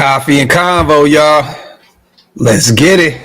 Coffee and convo, y'all. Let's get it.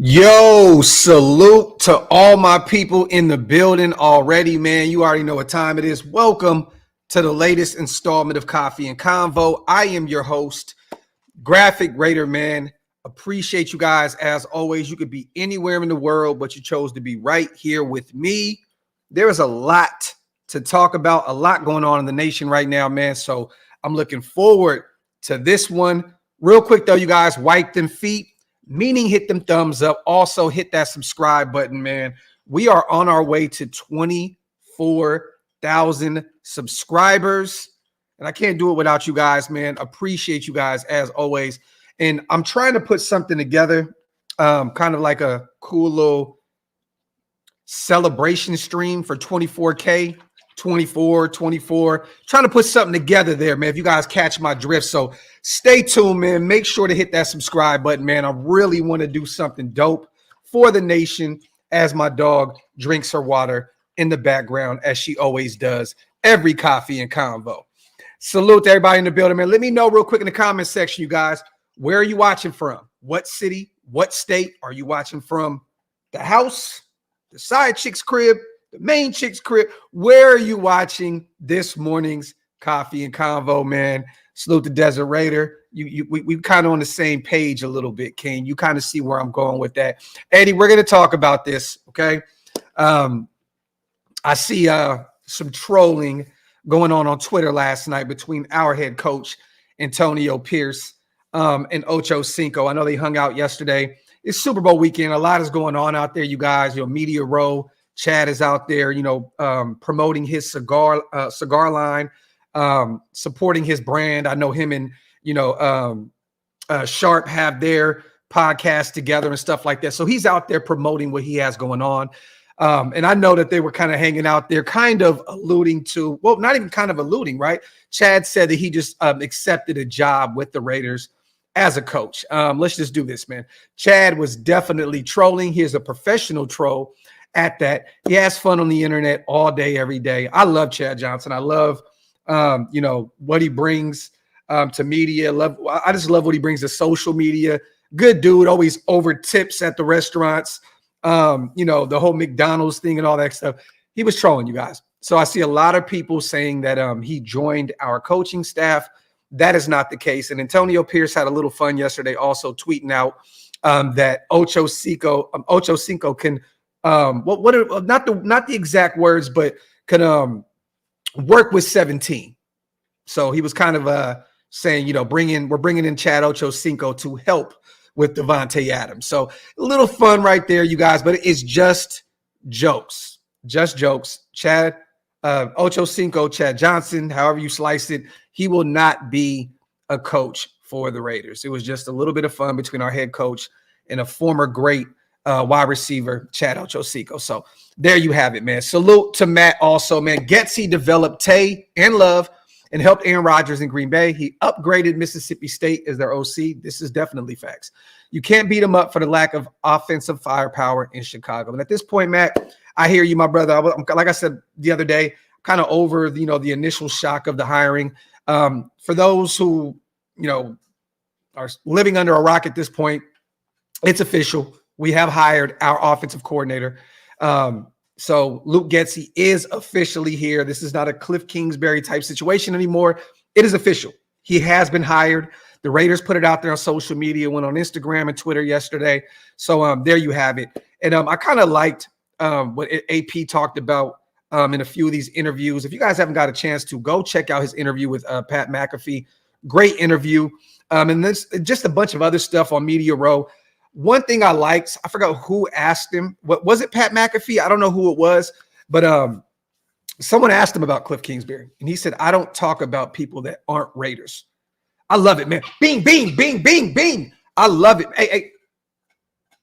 Yo, salute to all my people in the building already, man. You already know what time it is. Welcome to the latest installment of Coffee and Convo. I am your host, Graphk Raider, man. Appreciate you guys as always. You could be anywhere in the world, but you chose to be right here with me. There is a lot to talk about, a lot going on in the nation right now, man. So I'm looking forward to this one. Real quick, though, you guys, wipe them feet. Meaning hit them thumbs up. Also hit that subscribe button, man. We are on our way to 24,000 subscribers. And I can't do it without you guys, man. Appreciate you guys as always. And I'm trying to put something together, kind of like a cool little celebration stream for 24K, 24. Trying to put something together there, man, if you guys catch my drift. So stay tuned, man. Make sure to hit that subscribe button, man. I really want to do something dope for the nation as my dog drinks her water in the background, as she always does every Coffee and Convo. Salute to everybody in the building, man. Let me know real quick in the comment section, you guys, where are you watching from? What city, what state are you watching from? The house, the side chick's crib, the main chick's crib? Where are you watching this morning's Coffee and Convo, man? Salute the Desert Raider. We kind of on the same page a little bit, King. You kind of see where I'm going with that. Eddie, we're going to talk about this, okay? I see some trolling going on Twitter last night between our head coach, Antonio Pierce, and Ocho Cinco. I know they hung out yesterday. It's Super Bowl weekend. A lot is going on out there, you guys. Media Row. Chad is out there, promoting his cigar line, supporting his brand. I know him and, Sharp have their podcast together and stuff like that. So he's out there promoting what he has going on. And I know that they were kind of hanging out there, kind of alluding to, well, not even kind of alluding, right? Chad said that he just accepted a job with the Raiders as a coach. Let's just do this, man. Chad was definitely trolling. He is a professional troll at that. He has fun on the internet all day, every day. I love Chad Johnson. I love, what he brings to media. I just love what he brings to social media. Good dude, always over tips at the restaurants. The whole McDonald's thing and all that stuff. He was trolling, you guys. So I see a lot of people saying that he joined our coaching staff. That is not the case. And Antonio Pierce had a little fun yesterday, also tweeting out that Ocho Cinco can not the exact words, but can work with 17. So he was kind of saying, we're bringing in Chad Ocho Cinco to help with Devontae Adams. So a little fun right there, you guys, but it's just jokes. Chad Ocho Cinco, Chad Johnson, however you slice it, he will not be a coach for the Raiders. It was just a little bit of fun between our head coach and a former great wide receiver, Chad Ocho Cinco. So there you have it, man. Salute to Matt also, man. Getsy developed Tay and Love and helped Aaron Rodgers in Green Bay. He upgraded Mississippi State as their OC. This is definitely facts. You can't beat them up for the lack of offensive firepower in Chicago. And at this point, Matt, I hear you, my brother. Like I said the other day, kind of over the initial shock of the hiring. For those who are living under a rock at this point, it's official. We have hired our offensive coordinator. So Luke Getsy is officially here. This is not a Cliff Kingsbury type situation anymore. It is official. He has been hired. The Raiders put it out there on social media, went on Instagram and Twitter yesterday. So there you have it. And I kind of liked what AP talked about in a few of these interviews. If you guys haven't got a chance to, go check out his interview with Pat McAfee. Great interview. And there's just a bunch of other stuff on Media Row. One thing I liked, I forgot who asked him. What was it, Pat McAfee? I don't know who it was, but someone asked him about Cliff Kingsbury, and he said, "I don't talk about people that aren't Raiders." I love it, man. Bing, bing, bing, bing, bing. I love it. Hey,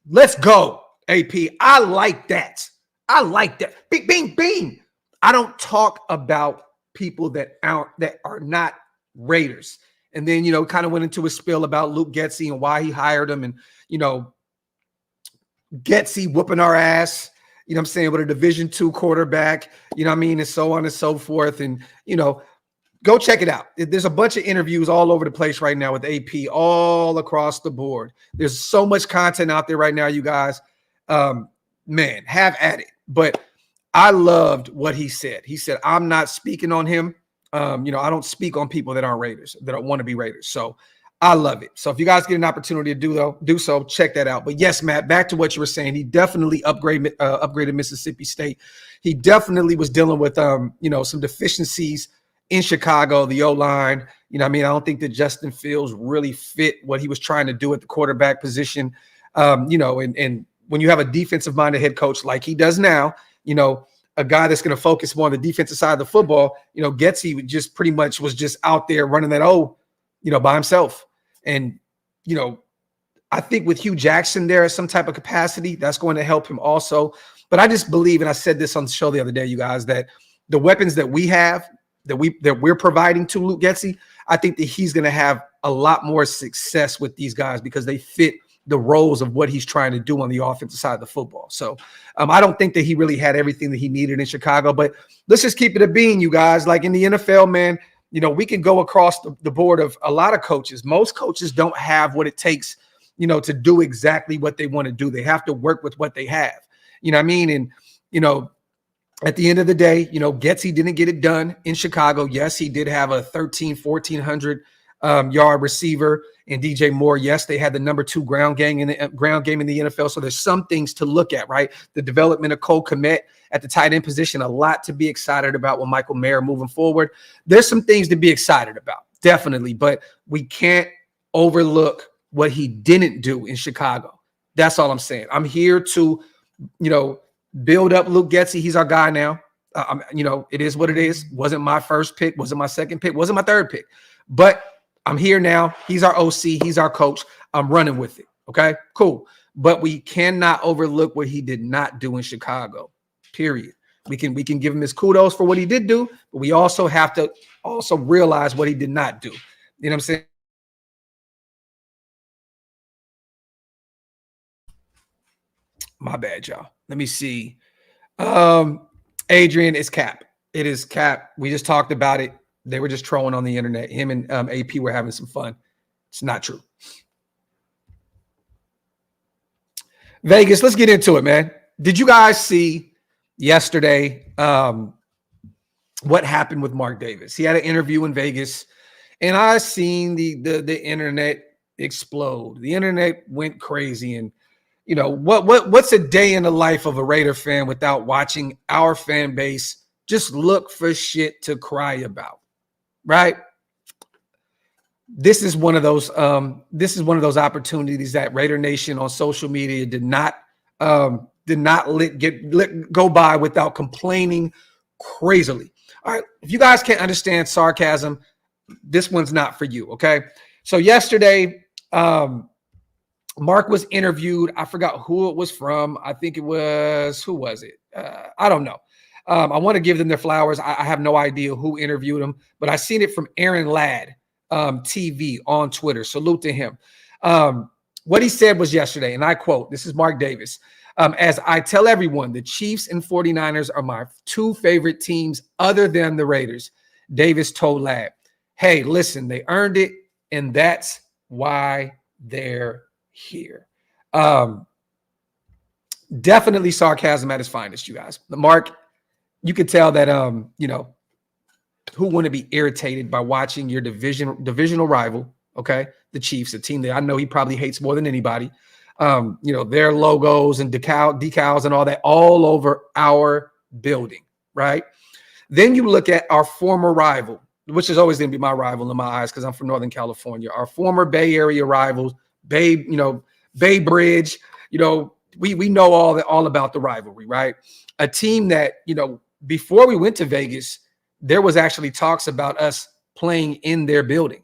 let's go, AP. I like that. I like that. Bing, bing, bing. I don't talk about people that are not Raiders. And then, kind of went into a spill about Luke Getsy and why he hired him, and Getsy whooping our ass, what I'm saying, with a Division II quarterback, and so on and so forth. And, go check it out. There's a bunch of interviews all over the place right now with AP all across the board. There's so much content out there right now, you guys. Man, have at it. But I loved what he said. He said, "I'm not speaking on him. I don't speak on people that aren't Raiders, that don't want to be Raiders." So I love it. So if you guys get an opportunity to do so, check that out. But yes, Matt, back to what you were saying. He definitely upgraded Mississippi State. He definitely was dealing with some deficiencies in Chicago, the O-line. I don't think that Justin Fields really fit what he was trying to do at the quarterback position. And when you have a defensive-minded head coach like he does now, a guy that's going to focus more on the defensive side of the football, Getsy just pretty much was just out there running that by himself. And, I think with Hugh Jackson there at some type of capacity, that's going to help him also. But I just believe, and I said this on the show the other day, you guys, that the weapons that we have, that we're providing to Luke Getsy, I think that he's going to have a lot more success with these guys because they fit the roles of what he's trying to do on the offensive side of the football. So I don't think that he really had everything that he needed in Chicago, but let's just keep it a bean, you guys. Like in the NFL, man, we can go across the board of a lot of coaches. Most coaches don't have what it takes, to do exactly what they want to do. They have to work with what they have, And, at the end of the day, Getsy didn't get it done in Chicago. Yes, he did have a 1,400 yard receiver and DJ Moore. Yes, they had the number 2 ground game in the NFL. So there's some things to look at, right? The development of Cole Kmet at the tight end position, a lot to be excited about with Michael Mayer moving forward. There's some things to be excited about, definitely, but we can't overlook what he didn't do in Chicago. That's all I'm saying. I'm here to, build up Luke Getsy. He's our guy now. It is what it is. Wasn't my first pick. Wasn't my second pick. Wasn't my third pick. But I'm here now. He's our OC. He's our coach. I'm running with it. Okay, cool. But we cannot overlook what he did not do in Chicago, period. We can give him his kudos for what he did do, but we also have to realize what he did not do. You know what I'm saying? My bad, y'all. Let me see. Adrian, it's Cap. It is Cap. We just talked about it. They were just trolling on the internet. Him and AP were having some fun. It's not true. Vegas, let's get into it, man. Did you guys see yesterday what happened with Mark Davis? He had an interview in Vegas, and I seen the internet explode. The internet went crazy, and what's a day in the life of a Raider fan without watching our fan base just look for shit to cry about, right? This is one of those opportunities that Raider Nation on social media did not let go by without complaining crazily. All right, if you guys can't understand sarcasm, this one's not for you, okay? So yesterday, Mark was interviewed. I forgot who it was from. I think it was, who was it? I don't know. I want to give them their flowers. I have no idea who interviewed him, but I seen it from Aaron Ladd TV on Twitter. Salute to him. What he said was yesterday, and I quote, this is Mark Davis. As I tell everyone, the Chiefs and 49ers are my 2 favorite teams other than the Raiders. Davis told Ladd, hey, listen, they earned it, and that's why they're here. Definitely sarcasm at its finest, you guys. Mark, you could tell that who wouldn't be irritated by watching your divisional rival, okay, the Chiefs, a team that I know he probably hates more than anybody. Their logos and decals and all that all over our building, right? Then you look at our former rival, which is always going to be my rival in my eyes because I'm from Northern California. Our former Bay Area rivals, Bay Bridge. We know all about the rivalry, right? A team that, before we went to Vegas, there was actually talks about us playing in their building.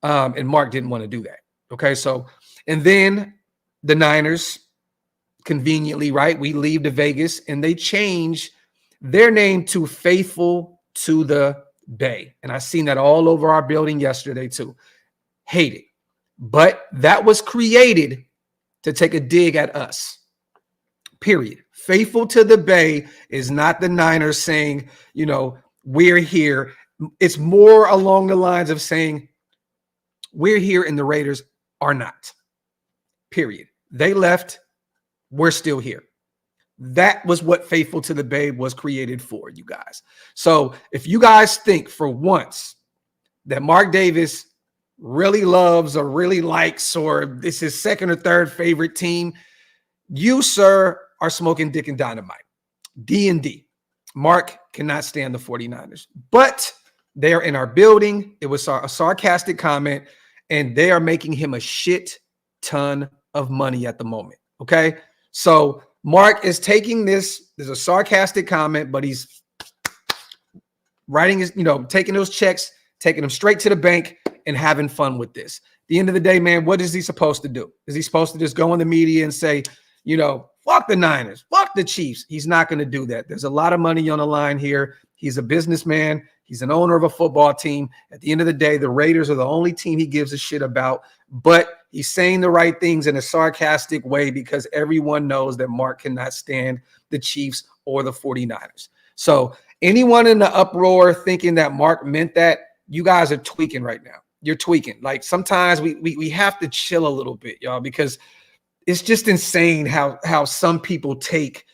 And Mark didn't want to do that. Okay. So, and then the Niners, conveniently, right? We leave to Vegas and they change their name to Faithful to the Bay. And I seen that all over our building yesterday too. Hate it. But that was created to take a dig at us. Period. Faithful to the Bay is not the Niners saying, we're here. It's more along the lines of saying we're here and the Raiders are not. Period. They left. We're still here. That was what Faithful to the Bay was created for, you guys. So if you guys think for once that Mark Davis really loves or really likes or this is second or third favorite team, you, sir, are smoking dick and dynamite. D&D. Mark cannot stand the 49ers, but they are in our building. It was a sarcastic comment, and they are making him a shit ton of money at the moment. Okay. So Mark is taking this. There's a sarcastic comment, but he's writing his, taking those checks, taking them straight to the bank and having fun with this. At the end of the day, man, what is he supposed to do? Is he supposed to just go in the media and say, fuck the Niners, fuck the Chiefs? He's not going to do that. There's a lot of money on the line here. He's a businessman. He's an owner of a football team. At the end of the day, the Raiders are the only team he gives a shit about, but he's saying the right things in a sarcastic way because everyone knows that Mark cannot stand the Chiefs or the 49ers. So anyone in the uproar thinking that Mark meant that, you guys are tweaking right now. You're tweaking. Like sometimes we have to chill a little bit, y'all, because it's just insane how some people take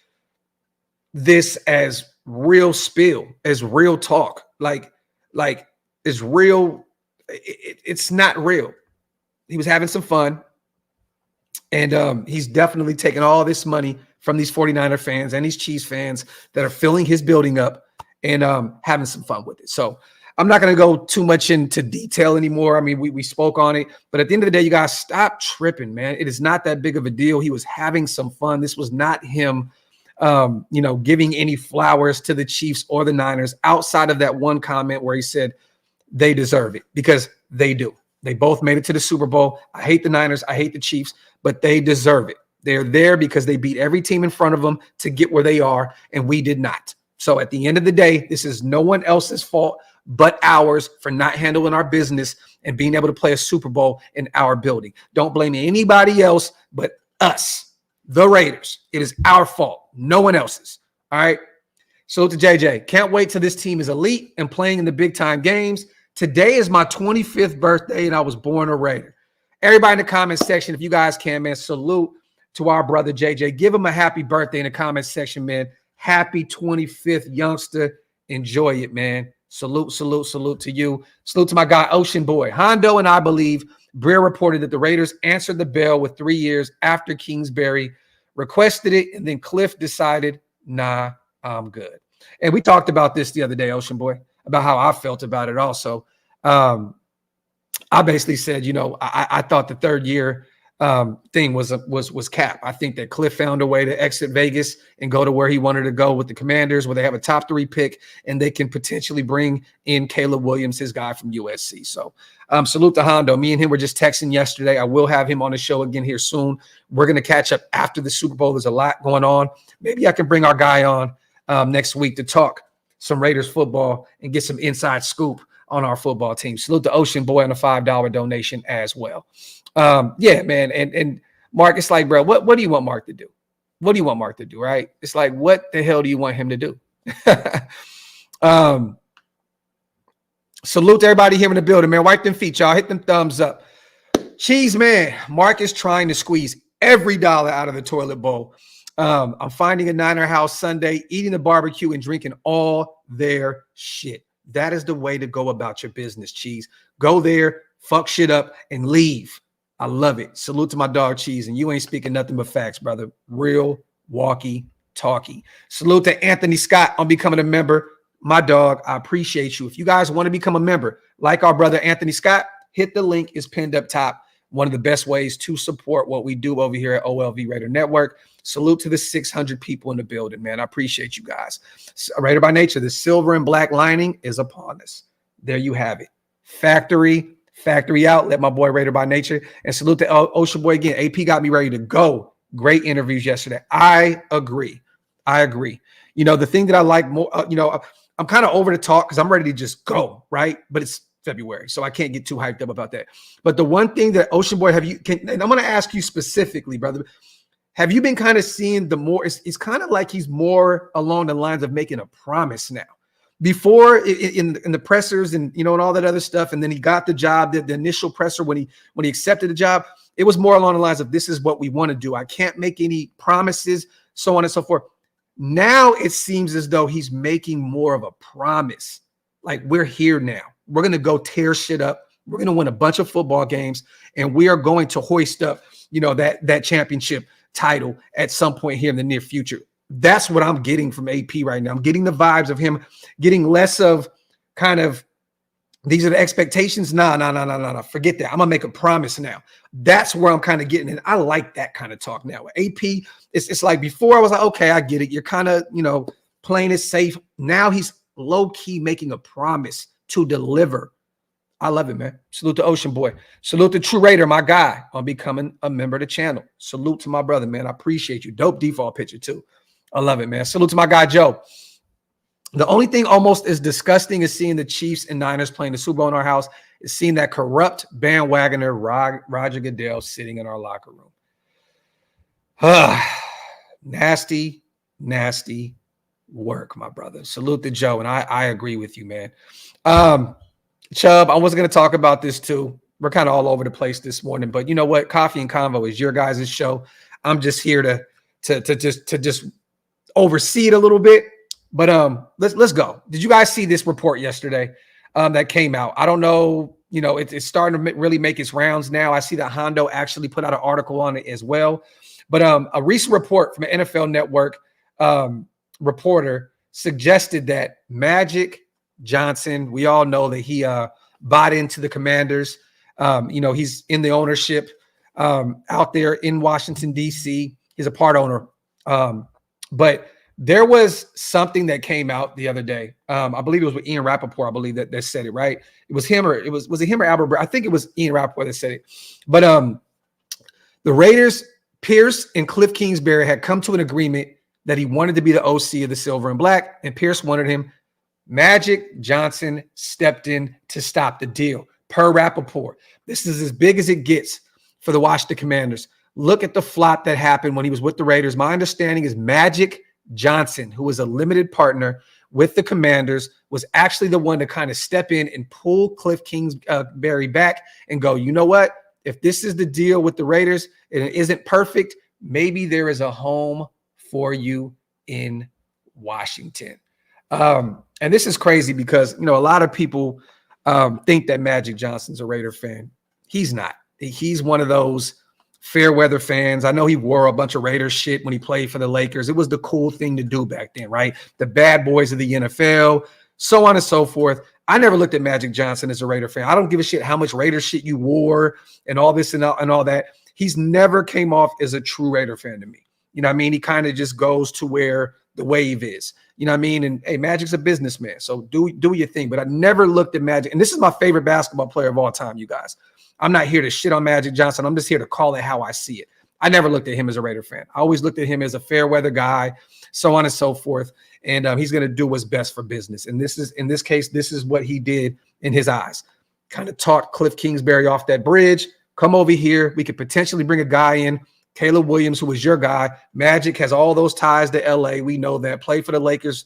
this as real spill, as real talk. Like it's real. It's not real. He was having some fun. And he's definitely taking all this money from these 49er fans and these Chiefs fans that are filling his building up and having some fun with it. So I'm not going to go too much into detail anymore. I mean, we spoke on it. But at the end of the day, you guys stop tripping, man. It is not that big of a deal. He was having some fun. This was not him giving any flowers to the Chiefs or the Niners outside of that one comment where he said they deserve it, because they do. They both made it to the Super Bowl. I hate the Niners. I hate the Chiefs, but they deserve it. They're there because they beat every team in front of them to get where they are, and we did not. So at the end of the day, this is no one else's fault but ours for not handling our business and being able to play a Super Bowl in our building. Don't blame anybody else but us, the Raiders. It is our fault, no one else's. All right. Salute to JJ. Can't wait till this team is elite and playing in the big time games. Today is my 25th birthday and I was born a Raider. Everybody in the comment section, if you guys can, man, salute to our brother JJ. Give him a happy birthday in the comment section, man. Happy 25th, youngster. Enjoy it, man. Salute, salute, salute to you. Salute to my guy, Ocean Boy. Hondo and I believe Breer reported that the Raiders answered the bell with 3 years after Kingsbury requested it, and then Cliff decided, nah, I'm good. And we talked about this the other day, Ocean Boy, about how I felt about it also. I basically said, I thought the third year thing was cap. I think that Cliff found a way to exit Vegas and go to where he wanted to go with the Commanders, where they have a top 3 pick and they can potentially bring in Caleb Williams, his guy from USC. So salute to Hondo. Me and him were just texting yesterday. I will have him on the show again here soon. We're going to catch up after the Super Bowl. There's a lot going on. Maybe I can bring our guy on next week to talk some Raiders football and get some inside scoop on our football team. Salute to Ocean Boy on a $5 donation as well. Yeah, man. And Mark, it's like, bro, what do you want Mark to do? What do you want Mark to do? Right. It's like, what the hell do you want him to do? Salute to everybody here in the building, man. Wipe them feet, y'all. Hit them thumbs up. Cheese, man. Mark is trying to squeeze every dollar out of the toilet bowl. I'm finding a Niner house Sunday, eating the barbecue and drinking all their shit. That is the way to go about your business, Cheese. Go there, fuck shit up, and leave. I love it. Salute to my dog Cheese, and you ain't speaking nothing but facts, brother. Real walkie talkie. Salute to Anthony Scott on becoming a member. My dog, I appreciate you. If you guys want to become a member, like our brother Anthony Scott, hit the link. It's pinned up top. One of the best ways to support what we do over here at OLV Raider Network. Salute to the 600 people in the building, man. I appreciate you guys. Raider by nature, the silver and black lining is upon us. There you have it. Factory outlet, my boy Raider by nature. And salute to Ocean Boy again. AP got me ready to go. Great interviews yesterday. I agree. You know, the thing that I like more, I'm kind of over the talk because I'm ready to just go, right? But it's February, so I can't get too hyped up about that. But the one thing that Ocean Boy, and I'm going to ask you specifically, brother, have you been kind of seeing the more, it's kind of like he's more along the lines of making a promise now. Before in the pressers and, and all that other stuff, and then he got the job, the initial presser when he accepted the job, it was more along the lines of, this is what we want to do. I can't make any promises, so on and so forth. Now it seems as though he's making more of a promise. Like, we're here now. We're going to go tear shit up. We're going to win a bunch of football games, and we are going to hoist up, that championship title at some point here in the near future. That's what I'm getting from AP right now. I'm getting the vibes of him getting less of kind of, these are the expectations. No. Forget that. I'm going to make a promise now. That's where I'm kind of getting it. I like that kind of talk now. With AP, it's like before I was like, okay, I get it. You're kind of, playing it safe. Now he's low-key making a promise to deliver. I love it, man. Salute to Ocean Boy. Salute to True Raider, my guy, on becoming a member of the channel. Salute to my brother, man. I appreciate you. Dope default picture, too. I love it, man. Salute to my guy, Joe. The only thing almost as disgusting as seeing the Chiefs and Niners playing the Super Bowl in our house is seeing that corrupt bandwagoner Roger Goodell sitting in our locker room. Nasty work, my brother. Salute to Joe, and I agree with you, man. Chubb, I was going to talk about this too. We're kind of all over the place this morning, but you know what? Coffee and Convo is your guys' show. I'm just here to just oversee it a little bit. But let's go. Did you guys see this report yesterday that came out? I don't know. It's starting to really make its rounds now. I see that Hondo actually put out an article on it as well. But a recent report from an NFL Network reporter suggested that Magic Johnson, we all know that he bought into the Commanders. He's in the ownership out there in Washington, D.C. He's a part owner. But there was something that came out the other day. I believe it was with Ian Rappaport. I believe that said it, right? It was him, or was it him or Albert? I think it was Ian Rappaport that said it. But the Raiders, Pierce and Cliff Kingsbury had come to an agreement that he wanted to be the OC of the Silver and Black, and Pierce wanted him. Magic Johnson stepped in to stop the deal. Per Rappaport, this is as big as it gets for the Washington Commanders. Look at the flop that happened when he was with the Raiders. My understanding is Magic Johnson, who was a limited partner with the Commanders, was actually the one to kind of step in and pull Cliff Kingsbury back and go, you know what? If this is the deal with the Raiders and it isn't perfect, maybe there is a home for you in Washington. And this is crazy because, a lot of people think that Magic Johnson's a Raider fan. He's not. He's one of those fair weather fans. I know he wore a bunch of Raiders shit when he played for the Lakers. It was the cool thing to do back then, right? The bad boys of the NFL, so on and so forth. I never looked at Magic Johnson as a Raider fan. I don't give a shit how much Raider shit you wore and all this and all that. He's never came off as a true Raider fan to me. You know what I mean? He kind of just goes to where the wave is. You know what I mean? And hey, Magic's a businessman, so do your thing. But I never looked at Magic, and this is my favorite basketball player of all time, you guys. I'm not here to shit on Magic Johnson. I'm just here to call it how I see it. I never looked at him as a Raider fan. I always looked at him as a fair weather guy, so on and so forth. And he's going to do what's best for business. And in this case, this is what he did in his eyes. Kind of taught Cliff Kingsbury off that bridge. Come over here. We could potentially bring a guy in, Caleb Williams, who was your guy. Magic has all those ties to LA. We know that. Played for the Lakers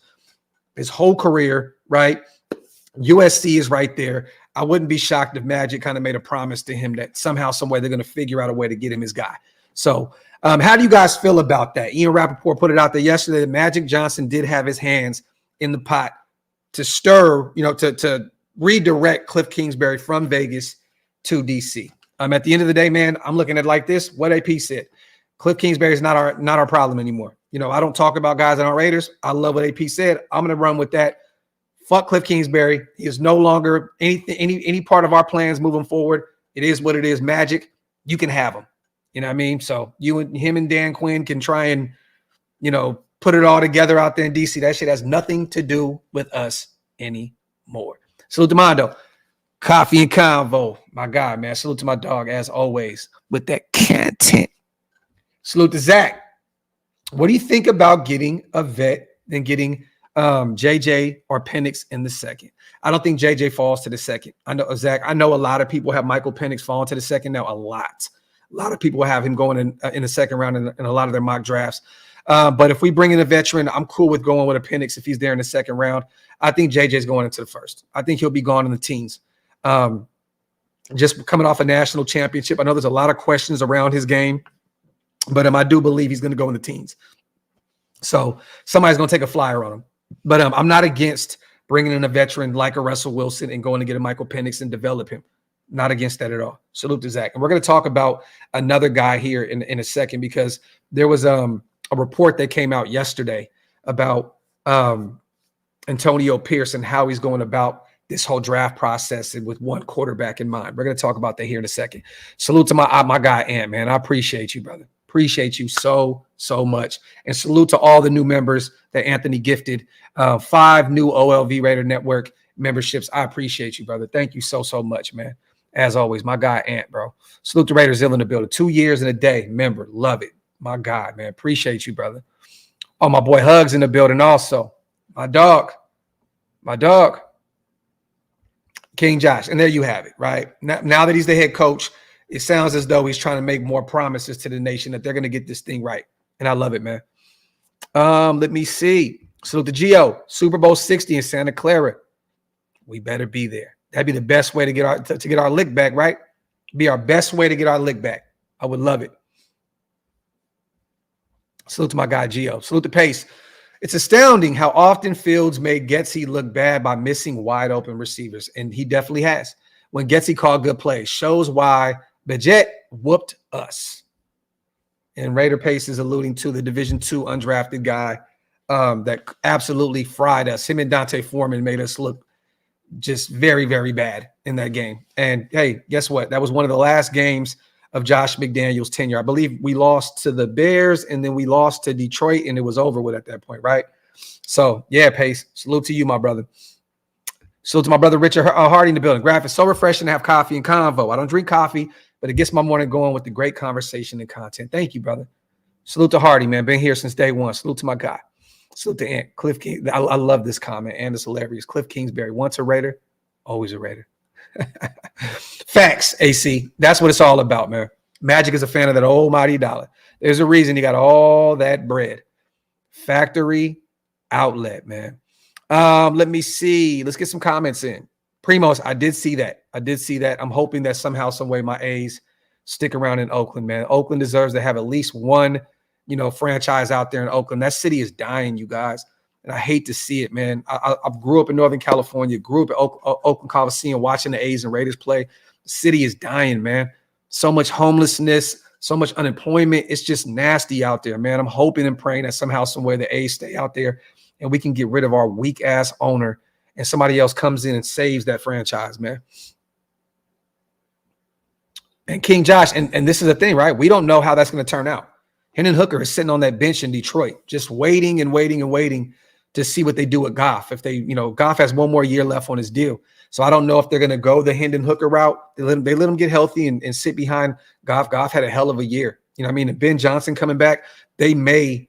his whole career, right? USC is right there. I wouldn't be shocked if Magic kind of made a promise to him that somehow, some way, they're going to figure out a way to get him his guy. So how do you guys feel about that? Ian Rappaport put it out there yesterday that Magic Johnson did have his hands in the pot to stir, to redirect Cliff Kingsbury from Vegas to DC. At the end of the day, man, I'm looking at it like this. What AP said, Cliff Kingsbury is not our problem anymore. I don't talk about guys that aren't Raiders. I love what AP said. I'm going to run with that. Fuck Cliff Kingsbury. He is no longer any part of our plans moving forward. It is what it is. Magic, you can have him. You know what I mean? So him and Dan Quinn can try and, put it all together out there in DC. That shit has nothing to do with us anymore. Salute to Mondo. Coffee and Convo. My God, man. Salute to my dog, as always, with that content. Salute to Zach. What do you think about getting a vet than getting JJ or Penix in the second? I don't think JJ falls to the second. I know, Zach, I know a lot of people have Michael Penix falling to the second now. A lot of people have him going in the second round in a lot of their mock drafts. But if we bring in a veteran, I'm cool with going with a Penix if he's there in the second round. I think JJ's going into the first. I think he'll be gone in the teens. Just coming off a national championship. I know there's a lot of questions around his game, but I do believe he's going to go in the teens. So somebody's going to take a flyer on him. But I'm not against bringing in a veteran like a Russell Wilson and going to get a Michael Penix and develop him. Not against that at all. Salute to Zach. And we're going to talk about another guy here in a second, because there was a report that came out yesterday about Antonio Pierce and how he's going about this whole draft process and with one quarterback in mind. We're going to talk about that here in a second. Salute to my guy, Ant, man. I appreciate you, brother. Appreciate you so much. And salute to all the new members that Anthony gifted. 5 new OLV Raider Network memberships. I appreciate you, brother. Thank you so much, man. As always, my guy, Ant, bro. Salute to Raiders Ill in the building. 2 years and a day. Member. Love it. My God, man. Appreciate you, brother. Oh, my boy Hugs in the building also. My dog. King Josh. And there you have it, right? Now that he's the head coach, it sounds as though he's trying to make more promises to the nation that they're going to get this thing right. And I love it, man. Let me see. Salute to Gio. Super Bowl 60 in Santa Clara. We better be there. That'd be the best way to get our lick back, right? Be our best way to get our lick back. I would love it. Salute to my guy, Gio. Salute to Pace. It's astounding how often Fields made Getsy look bad by missing wide open receivers, and he definitely has. When Getsy called good plays, shows why Bajet whooped us. And Raider Pace is alluding to the Division II undrafted guy that absolutely fried us. Him and Dante Foreman made us look just very, very bad in that game. And hey, guess what? That was one of the last games of Josh McDaniels' tenure. I believe we lost to the Bears and then we lost to Detroit, and it was over with at that point, right? So yeah, Pace, salute to you, my brother. Salute to my brother Richard Hardy in the building. Graphk, it's so refreshing to have coffee and convo. I don't drink coffee, but it gets my morning going with the great conversation and content. Thank you, brother. Salute to Hardy, man. Been here since day one. Salute to my guy. Salute to Ant. Cliff King. I love this comment, and it's hilarious. Cliff Kingsbury, once a Raider, always a Raider. Facts, AC. That's what it's all about, man. Magic is a fan of that almighty dollar. There's a reason he got all that bread. Factory outlet, man. Let me see. Let's get some comments in. Primos, I did see that. I'm hoping that somehow, some way, my A's stick around in Oakland, man. Oakland deserves to have at least one, franchise out there in Oakland. That city is dying, you guys. And I hate to see it, man. I grew up in Northern California, grew up at Oakland Coliseum watching the A's and Raiders play. The city is dying, man. So much homelessness, so much unemployment. It's just nasty out there, man. I'm hoping and praying that somehow, some way, the A's stay out there and we can get rid of our weak-ass owner and somebody else comes in and saves that franchise, man. And King Josh, and this is the thing, right? We don't know how that's going to turn out. Hendon Hooker is sitting on that bench in Detroit, just waiting to see what they do with Goff. If they, Goff has one more year left on his deal. So I don't know if they're going to go the Hendon Hooker route. They let him get healthy and sit behind Goff. Goff had a hell of a year. And Ben Johnson coming back, they may,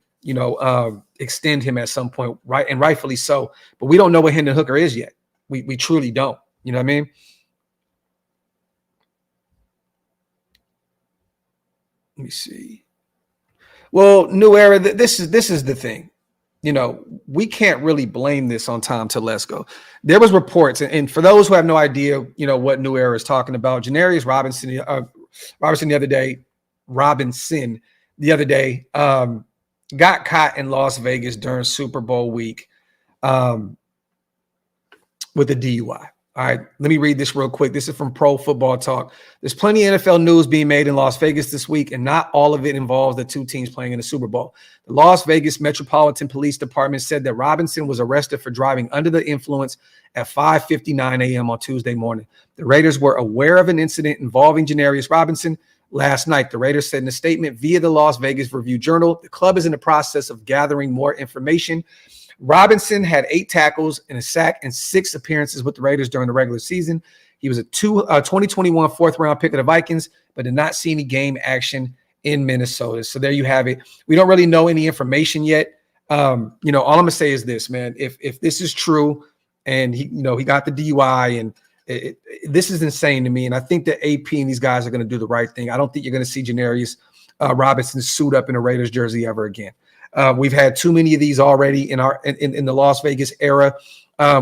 extend him at some point, right? And rightfully so. But we don't know what Hendon Hooker is yet. We truly don't. You know what I mean? Let me see. Well, New Era, this is the thing. We can't really blame this on Tom Telesco. There was reports, and for those who have no idea, what New Era is talking about, Jarius Robinson the other day, got caught in Las Vegas during Super Bowl week with a DUI. All right, let me read this real quick. This is from Pro Football Talk. There's plenty of NFL news being made in Las Vegas this week, and not all of it involves the two teams playing in the Super Bowl. The Las Vegas Metropolitan Police Department said that Robinson was arrested for driving under the influence at 5:59 a.m. on Tuesday morning. The Raiders were aware of an incident involving Jarius Robinson last night. The Raiders said in a statement via the Las Vegas Review-Journal, the club is in the process of gathering more information. Robinson had 8 tackles and a sack and 6 appearances with the Raiders during the regular season. He was a 2021 fourth-round pick of the Vikings, but did not see any game action in Minnesota. So there you have it. We don't really know any information yet. All I'm going to say is this, man. If this is true and he got the DUI and this is insane to me. And I think that AP and these guys are going to do the right thing. I don't think you're going to see Jarius Robinson suit up in a Raiders jersey ever again. We've had too many of these already in the Las Vegas era.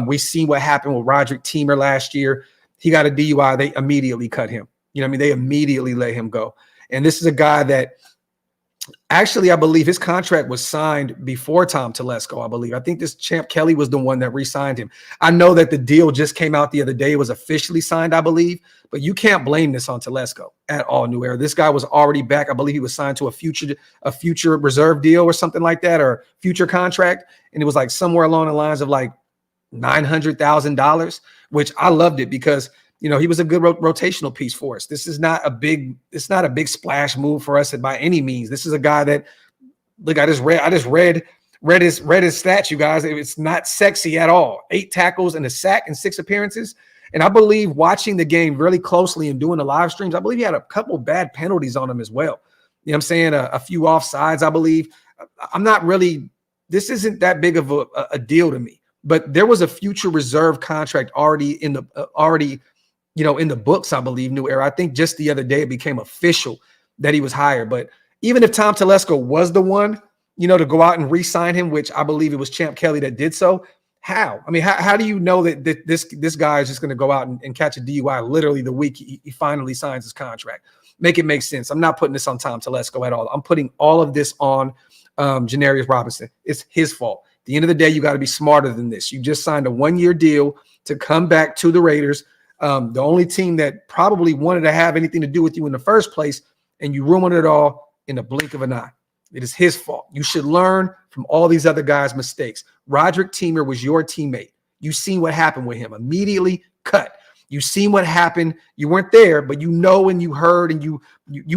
We've seen what happened with Roderick Teamer last year. He got a DUI. They immediately cut him. They immediately let him go. And this is a guy that actually, I believe his contract was signed before Tom Telesco, I believe. I think this Champ Kelly was the one that re-signed him. I know that the deal just came out the other day. It was officially signed, I believe. But you can't blame this on Telesco at all, New Era. This guy was already back. I believe he was signed to a future reserve deal or something like that, or future contract. And it was like somewhere along the lines of like $900,000, which I loved it because he was a good rotational piece for us. This is not a big splash move for us by any means. This is a guy that, look, I just read his stats, you guys. It's not sexy at all. 8 tackles and a sack and 6 appearances. And I believe watching the game really closely and doing the live streams, I believe he had a couple bad penalties on him as well. You know what I'm saying? A few offsides, I believe. This isn't that big of a deal to me. But there was a future reserve contract already in the books, I believe, New Era. I think just the other day it became official that he was hired. But even if Tom Telesco was the one, to go out and re-sign him, which I believe it was Champ Kelly that did so, how? I mean, how do you know that this guy is just going to go out and catch a DUI literally the week he finally signs his contract? Make it make sense. I'm not putting this on Tom Telesco at all. I'm putting all of this on Jarius Robinson. It's his fault. At the end of the day, you got to be smarter than this. You just signed a 1-year deal to come back to the Raiders, the only team that probably wanted to have anything to do with you in the first place, and you ruined it all in the blink of an eye. It is his fault. You should learn from all these other guys' mistakes. Roderick Teamer was your teammate. You seen what happened with him. Immediately cut. You seen what happened. You weren't there, but and you heard and you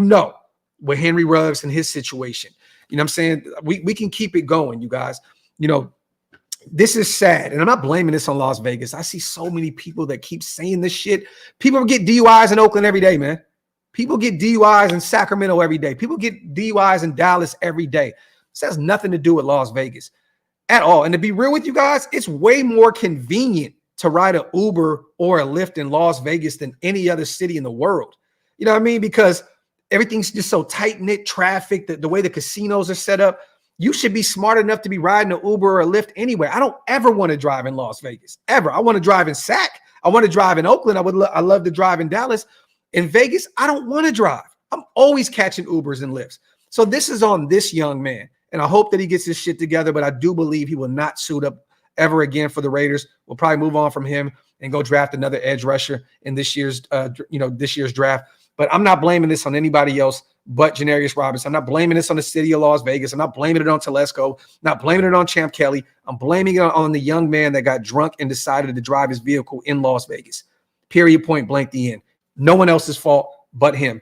know with Henry Ruggs and his situation. You know what I'm saying? We can keep it going, you guys. This is sad, and I'm not blaming this on Las Vegas. I see so many people that keep saying this shit. People get DUIs in Oakland every day, man. People get DUIs in Sacramento every day. People get DUIs in Dallas every day. This has nothing to do with Las Vegas at all. And to be real with you guys, it's way more convenient to ride an Uber or a Lyft in Las Vegas than any other city in the world. You know what I mean? Because everything's just so tight-knit, traffic, the way the casinos are set up. You should be smart enough to be riding an Uber or a Lyft anywhere. I don't ever want to drive in Las Vegas, ever. I want to drive in Sac. I want to drive in Oakland. I love to drive in Dallas. In Vegas, I don't want to drive. I'm always catching Ubers and Lyfts. So this is on this young man, and I hope that he gets his shit together, but I do believe he will not suit up ever again for the Raiders. We'll probably move on from him and go draft another edge rusher in this year's draft. But I'm not blaming this on anybody else but Jarius Robinson. I'm not blaming this on the city of Las Vegas. I'm not blaming it on Telesco. Not blaming it on Champ Kelly. I'm blaming it on the young man that got drunk and decided to drive his vehicle in Las Vegas. Period, point blank, the end. No one else's fault but him.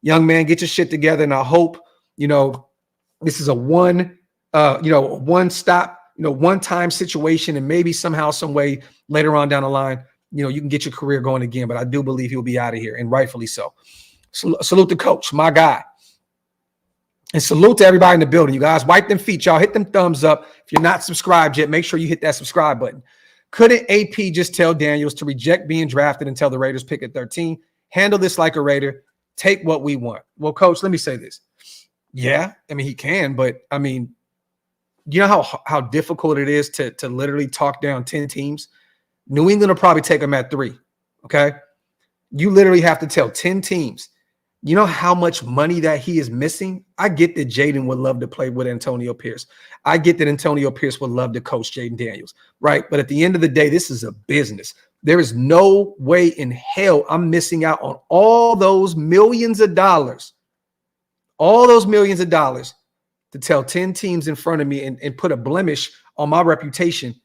Young man, get your shit together, and I hope, this is a one-time situation, and maybe somehow, some way later on down the line, you can get your career going again. But I do believe he'll be out of here, and rightfully so. Salute the coach, my guy. And salute to everybody in the building. You guys, wipe them feet, y'all. Hit them thumbs up. If you're not subscribed yet, make sure you hit that subscribe button. Couldn't AP just tell Daniels to reject being drafted until the Raiders pick at 13? Handle this like a Raider. Take what we want. Well, coach, let me say this. Yeah, I mean, he can, but I mean, you know how difficult it is to literally talk down 10 teams? New England will probably take him at 3, okay? You literally have to tell 10 teams. You know how much money that he is missing? I get that Jaden would love to play with Antonio Pierce. I get that Antonio Pierce would love to coach Jaden Daniels, right? But at the end of the day, this is a business. There is no way in hell I'm missing out on all those millions of dollars, to tell 10 teams in front of me and put a blemish on my reputation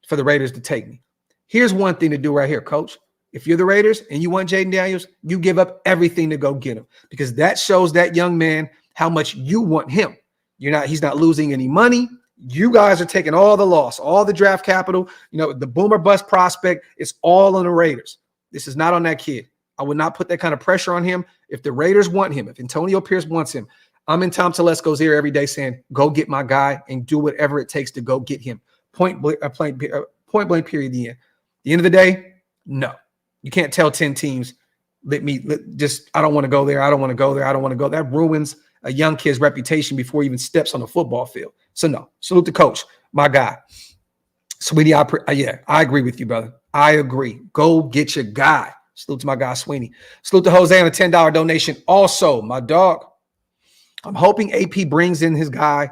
for the Raiders to take me. Here's one thing to do right here, coach. If you're the Raiders and you want Jayden Daniels, you give up everything to go get him, because that shows that young man how much you want him. He's not losing any money. You guys are taking all the loss, all the draft capital, the boomer bust prospect. It's all on the Raiders. This is not on that kid. I would not put that kind of pressure on him. If the Raiders want him, if Antonio Pierce wants him, I'm in Tom Telesco's ear every day saying, go get my guy and do whatever it takes to go get him. Point blank period, the end. At the end of the day, no. You can't tell 10 teams, I don't want to go there. I don't want to go there. I don't want to go. That ruins a young kid's reputation before he even steps on the football field. So no, salute the coach, my guy. Sweeney, I agree with you, brother. I agree. Go get your guy. Salute to my guy, Sweeney. Salute to Jose on a $10 donation. Also, my dog, I'm hoping AP brings in his guy.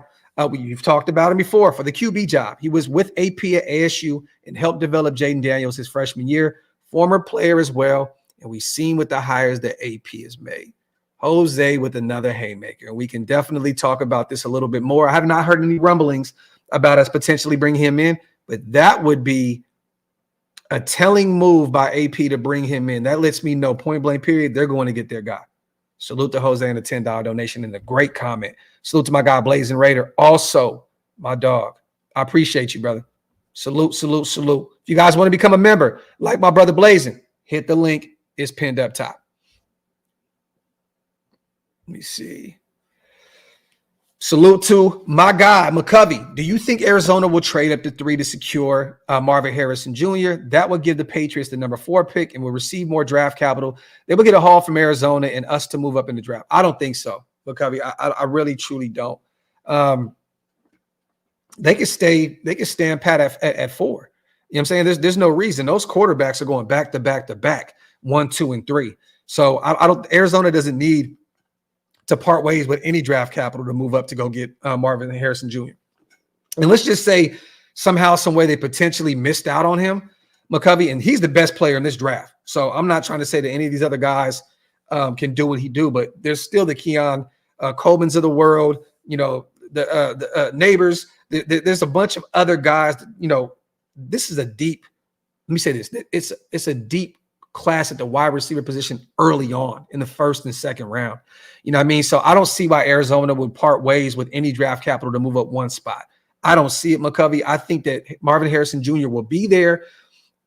You've talked about him before for the QB job. He was with AP at ASU and helped develop Jayden Daniels his freshman year. Former player as well. And we've seen with the hires that AP has made. Jose with another haymaker. And we can definitely talk about this a little bit more. I have not heard any rumblings about us potentially bringing him in, but that would be a telling move by AP to bring him in. That lets me know, point blank period, they're going to get their guy. Salute to Jose and a $10 donation and a great comment. Salute to my guy, Blazing Raider. Also, my dog. I appreciate you, brother. Salute, salute, salute. If you guys want to become a member, like my brother Blazing, hit the link. It's pinned up top. Let me see. Salute to my guy, McCovey. Do you think Arizona will trade up to 3 to secure Marvin Harrison Jr.? That would give the Patriots the number 4 pick and will receive more draft capital. They will get a haul from Arizona and us to move up in the draft. I don't think so, McCovey. I really, truly don't. They could stand pat at 4. You know what I'm saying? There's no reason. Those quarterbacks are going back to back to back, 1, 2, and 3. So Arizona doesn't need to part ways with any draft capital to move up to go get Marvin Harrison Jr. And let's just say somehow, some way they potentially missed out on him, McCovey, and he's the best player in this draft. So I'm not trying to say that any of these other guys can do what he do, but there's still the Keon Coleman's of the world, the neighbors. There's a bunch of other guys. This is a deep. Let me say this: it's a deep class at the wide receiver position early on in the first and second round. You know what I mean? So I don't see why Arizona would part ways with any draft capital to move up one spot. I don't see it, McCovey. I think that Marvin Harrison Jr. will be there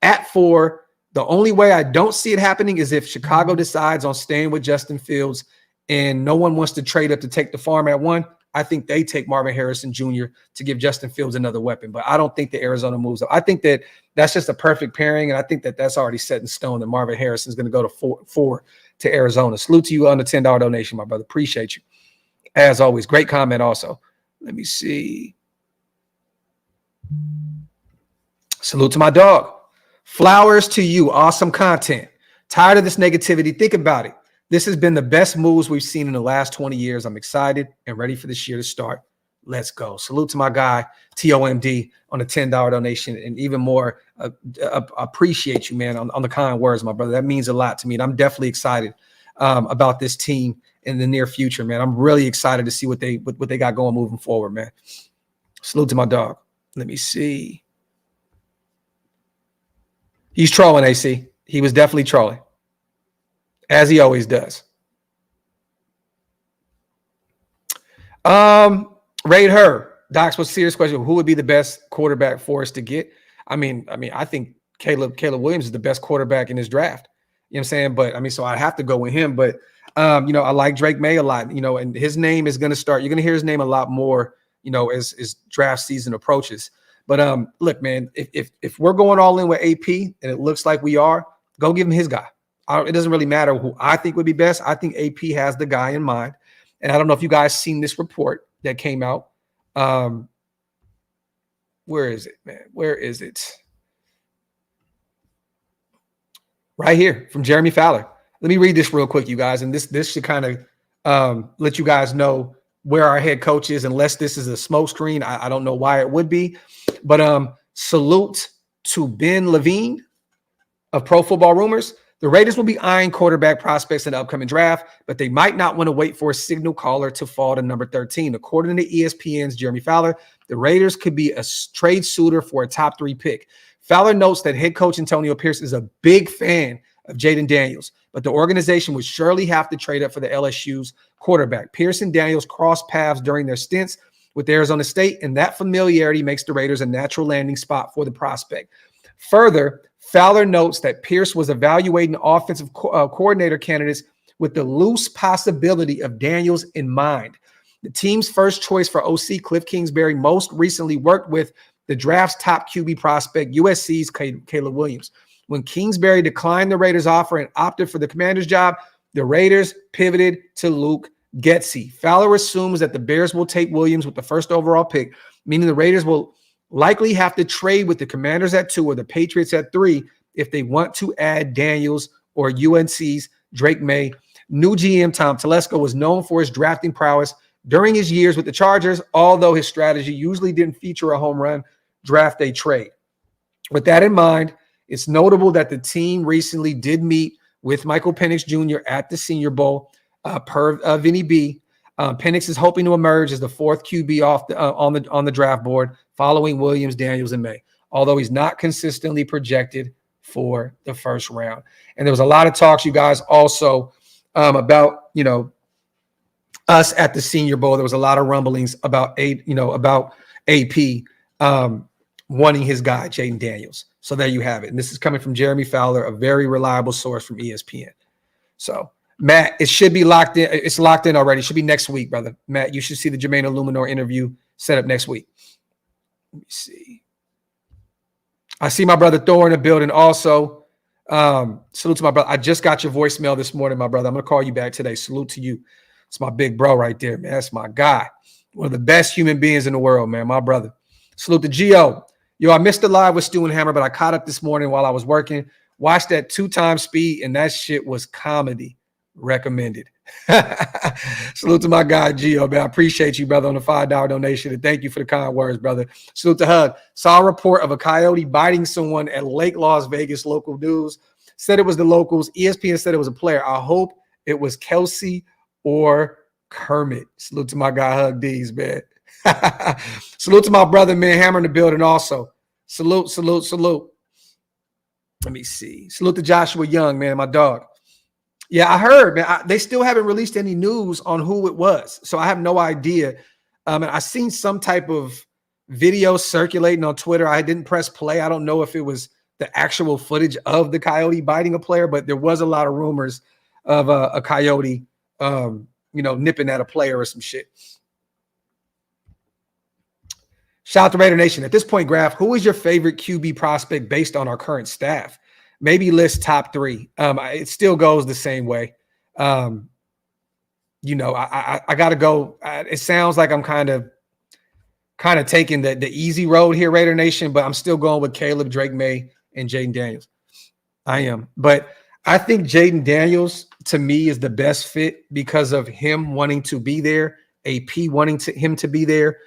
at 4. The only way I don't see it happening is if Chicago decides on staying with Justin Fields and no one wants to trade up to take the farm at 1. I think they take Marvin Harrison Jr. to give Justin Fields another weapon. But I don't think that Arizona moves up. I think that that's just a perfect pairing, and I think that that's already set in stone that Marvin Harrison is going to go to 4 to Arizona. Salute to you on the $10 donation, my brother. Appreciate you. As always, great comment also. Let me see. Salute to my dog. Flowers to you. Awesome content. Tired of this negativity. Think about it. This has been the best moves we've seen in the last 20 years. I'm excited and ready for this year to start. Let's go. Salute to my guy, TOMD, on a $10 donation. And even more, appreciate you, man, on the kind words, my brother. That means a lot to me. And I'm definitely excited about this team in the near future, man. I'm really excited to see what they got going moving forward, man. Salute to my dog. Let me see. He's trolling, AC. He was definitely trolling, as he always does. Raid her. Doc's was a serious question. Who would be the best quarterback for us to get? I mean, I think Caleb Williams is the best quarterback in this draft. You know what I'm saying? But so I have to go with him. But I like Drake May a lot, and his name is going to start. You're going to hear his name a lot more, as draft season approaches. But look, man, if we're going all in with AP and it looks like we are, go give him his guy. It doesn't really matter who I think would be best. I think AP has the guy in mind. And I don't know if you guys seen this report that came out. Where is it, man? Where is it? Right here from Jeremy Fowler. Let me read this real quick, you guys. And this should kind of let you guys know where our head coach is, unless this is a smoke screen. I don't know why it would be. But salute to Ben Levine. of Pro Football Rumors, the Raiders will be eyeing quarterback prospects in the upcoming draft, but they might not want to wait for a signal caller to fall to number 13. According to ESPN's Jeremy Fowler, the Raiders could be a trade suitor for a top 3 pick. Fowler notes that head coach Antonio Pierce is a big fan of Jayden Daniels, but the organization would surely have to trade up for the LSU's quarterback. Pierce and Daniels crossed paths during their stints with Arizona State, and that familiarity makes the Raiders a natural landing spot for the prospect. Further, Fowler notes that Pierce was evaluating offensive coordinator candidates with the loose possibility of Daniels in mind. The team's first choice for OC, Cliff Kingsbury, most recently worked with the draft's top QB prospect, USC's Caleb Williams. When Kingsbury declined the Raiders' offer and opted for the Commander's job, the Raiders pivoted to Luke Getsy. Fowler assumes that the Bears will take Williams with the first overall pick, meaning the Raiders will likely have to trade with the Commanders at 2 or the Patriots at 3 if they want to add Daniels or UNC's Drake May. New GM Tom Telesco was known for his drafting prowess during his years with the Chargers, although his strategy usually didn't feature a home run draft day trade. With that in mind, it's notable that the team recently did meet with Michael Penix Jr. at the Senior Bowl per Vinny B. Penix is hoping to emerge as the 4th QB on the draft board following Williams, Daniels, and May, although he's not consistently projected for the first round. And there was a lot of talks, you guys, also about, us at the Senior Bowl. There was a lot of rumblings about AP wanting his guy, Jayden Daniels. So there you have it. And this is coming from Jeremy Fowler, a very reliable source from ESPN. So, Matt, it should be locked in. It's locked in already. It should be next week, brother. Matt, you should see the Jermaine Illuminor interview set up next week. Let me see. I see my brother Thor in the building also. Salute to my brother. I just got your voicemail this morning, my brother. I'm going to call you back today. Salute to you. It's my big bro right there, man. That's my guy. One of the best human beings in the world, man. My brother. Salute to Gio. Yo, I missed the live with Stu and Hammer, but I caught up this morning while I was working. Watched that 2-time speed, and that shit was comedy. Recommended. Salute to my guy, Gio, man. I appreciate you, brother, on the $5 donation, and thank you for the kind words, brother. Salute to Hug. Saw a report of a coyote biting someone at Lake Las Vegas. Local news said it was the locals. ESPN said it was a player. I hope it was Kelsey or Kermit. Salute to my guy, Hug D's, man. Salute to my brother, man. Hammer in the building also. Salute. Let me see. Salute to Joshua Young, man, my dog. Yeah, I heard, man. They still haven't released any news on who it was, so I have no idea. And I seen some type of video circulating on Twitter. I didn't press play. I don't know if it was the actual footage of the coyote biting a player, but there was a lot of rumors of a coyote, nipping at a player or some shit. Shout out to Raider Nation. At this point, Graphk, who is your favorite QB prospect based on our current staff? Maybe list top 3. It still goes the same way. I got to go. It sounds like I'm kind of taking the easy road here, Raider Nation, but I'm still going with Caleb, Drake May, and Jayden Daniels. I am. But I think Jayden Daniels, to me, is the best fit because of him wanting to be there, AP wanting him to be there,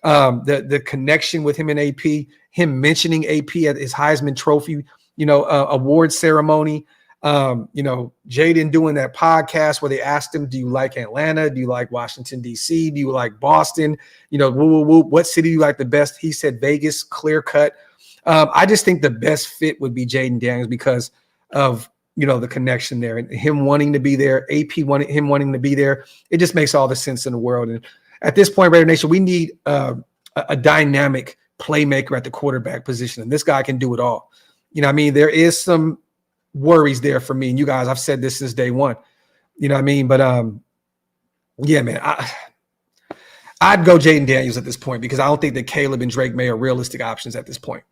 the connection with him and AP, him mentioning AP at his Heisman Trophy award ceremony. Jayden doing that podcast where they asked him, do you like Atlanta? Do you like Washington, D.C.? Do you like Boston? What city do you like the best? He said Vegas, clear cut. I just think the best fit would be Jayden Daniels because of, the connection there and him wanting to be there, AP wanting to be there. It just makes all the sense in the world. And at this point, Raider Nation, we need a dynamic playmaker at the quarterback position. And this guy can do it all. There is some worries there for me. And you guys, I've said this since day one. But yeah, man, I'd go Jayden Daniels at this point because I don't think that Caleb and Drake May are realistic options at this point.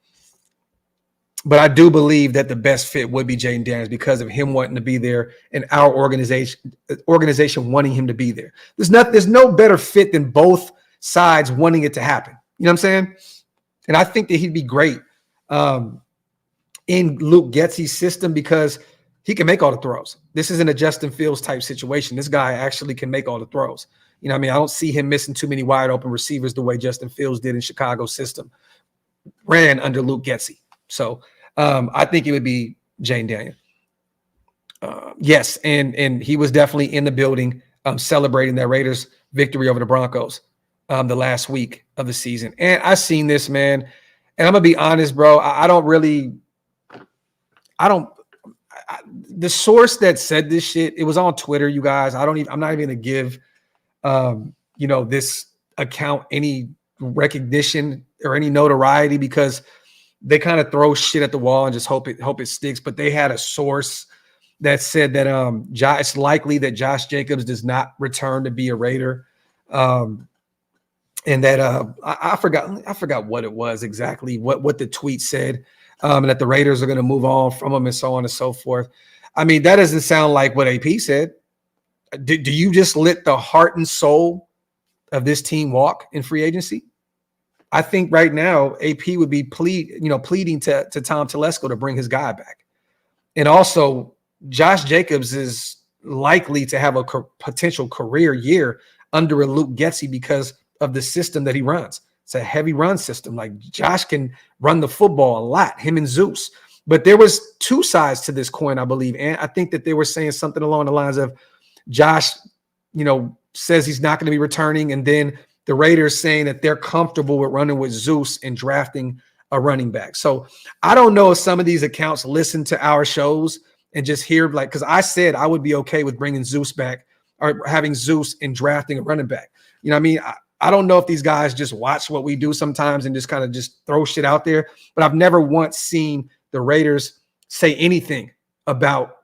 But I do believe that the best fit would be Jayden Daniels because of him wanting to be there and our organization wanting him to be there. There's no better fit than both sides wanting it to happen. You know what I'm saying? And I think that he'd be great in Luke Getsy's system because he can make all the throws. This isn't a Justin Fields type situation. This guy actually can make all the throws. I don't see him missing too many wide open receivers the way Justin Fields did in Chicago's system. Ran under Luke Getsy. So I think it would be Jane Daniel. Yes, and he was definitely in the building celebrating that Raiders victory over the Broncos the last week of the season. And I seen this, man, and I'm gonna be honest, bro. The source that said this shit, it was on Twitter, you guys. I'm not even gonna give this account any recognition or any notoriety because they kind of throw shit at the wall and just hope it sticks. But they had a source that said that it's likely that Josh Jacobs does not return to be a Raider. And that I forgot what it was exactly, what the tweet said, and that the Raiders are going to move on from him and so on and so forth. I mean, that doesn't sound like what AP said. Do you just let the heart and soul of this team walk in free agency? I think right now AP would be pleading to Tom Telesco to bring his guy back. And also, Josh Jacobs is likely to have a potential career year under a Luke Getsy because of the system that he runs. It's a heavy run system. Like, Josh can run the football a lot, him and Zeus. But there was two sides to this coin, I believe. And I think that they were saying something along the lines of Josh, says he's not going to be returning. And then the Raiders saying that they're comfortable with running with Zeus and drafting a running back. So I don't know if some of these accounts listen to our shows and just hear, because I said I would be okay with bringing Zeus back or having Zeus and drafting a running back. You know what I mean? I don't know if these guys just watch what we do sometimes and just kind of just throw shit out there, but I've never once seen the Raiders say anything about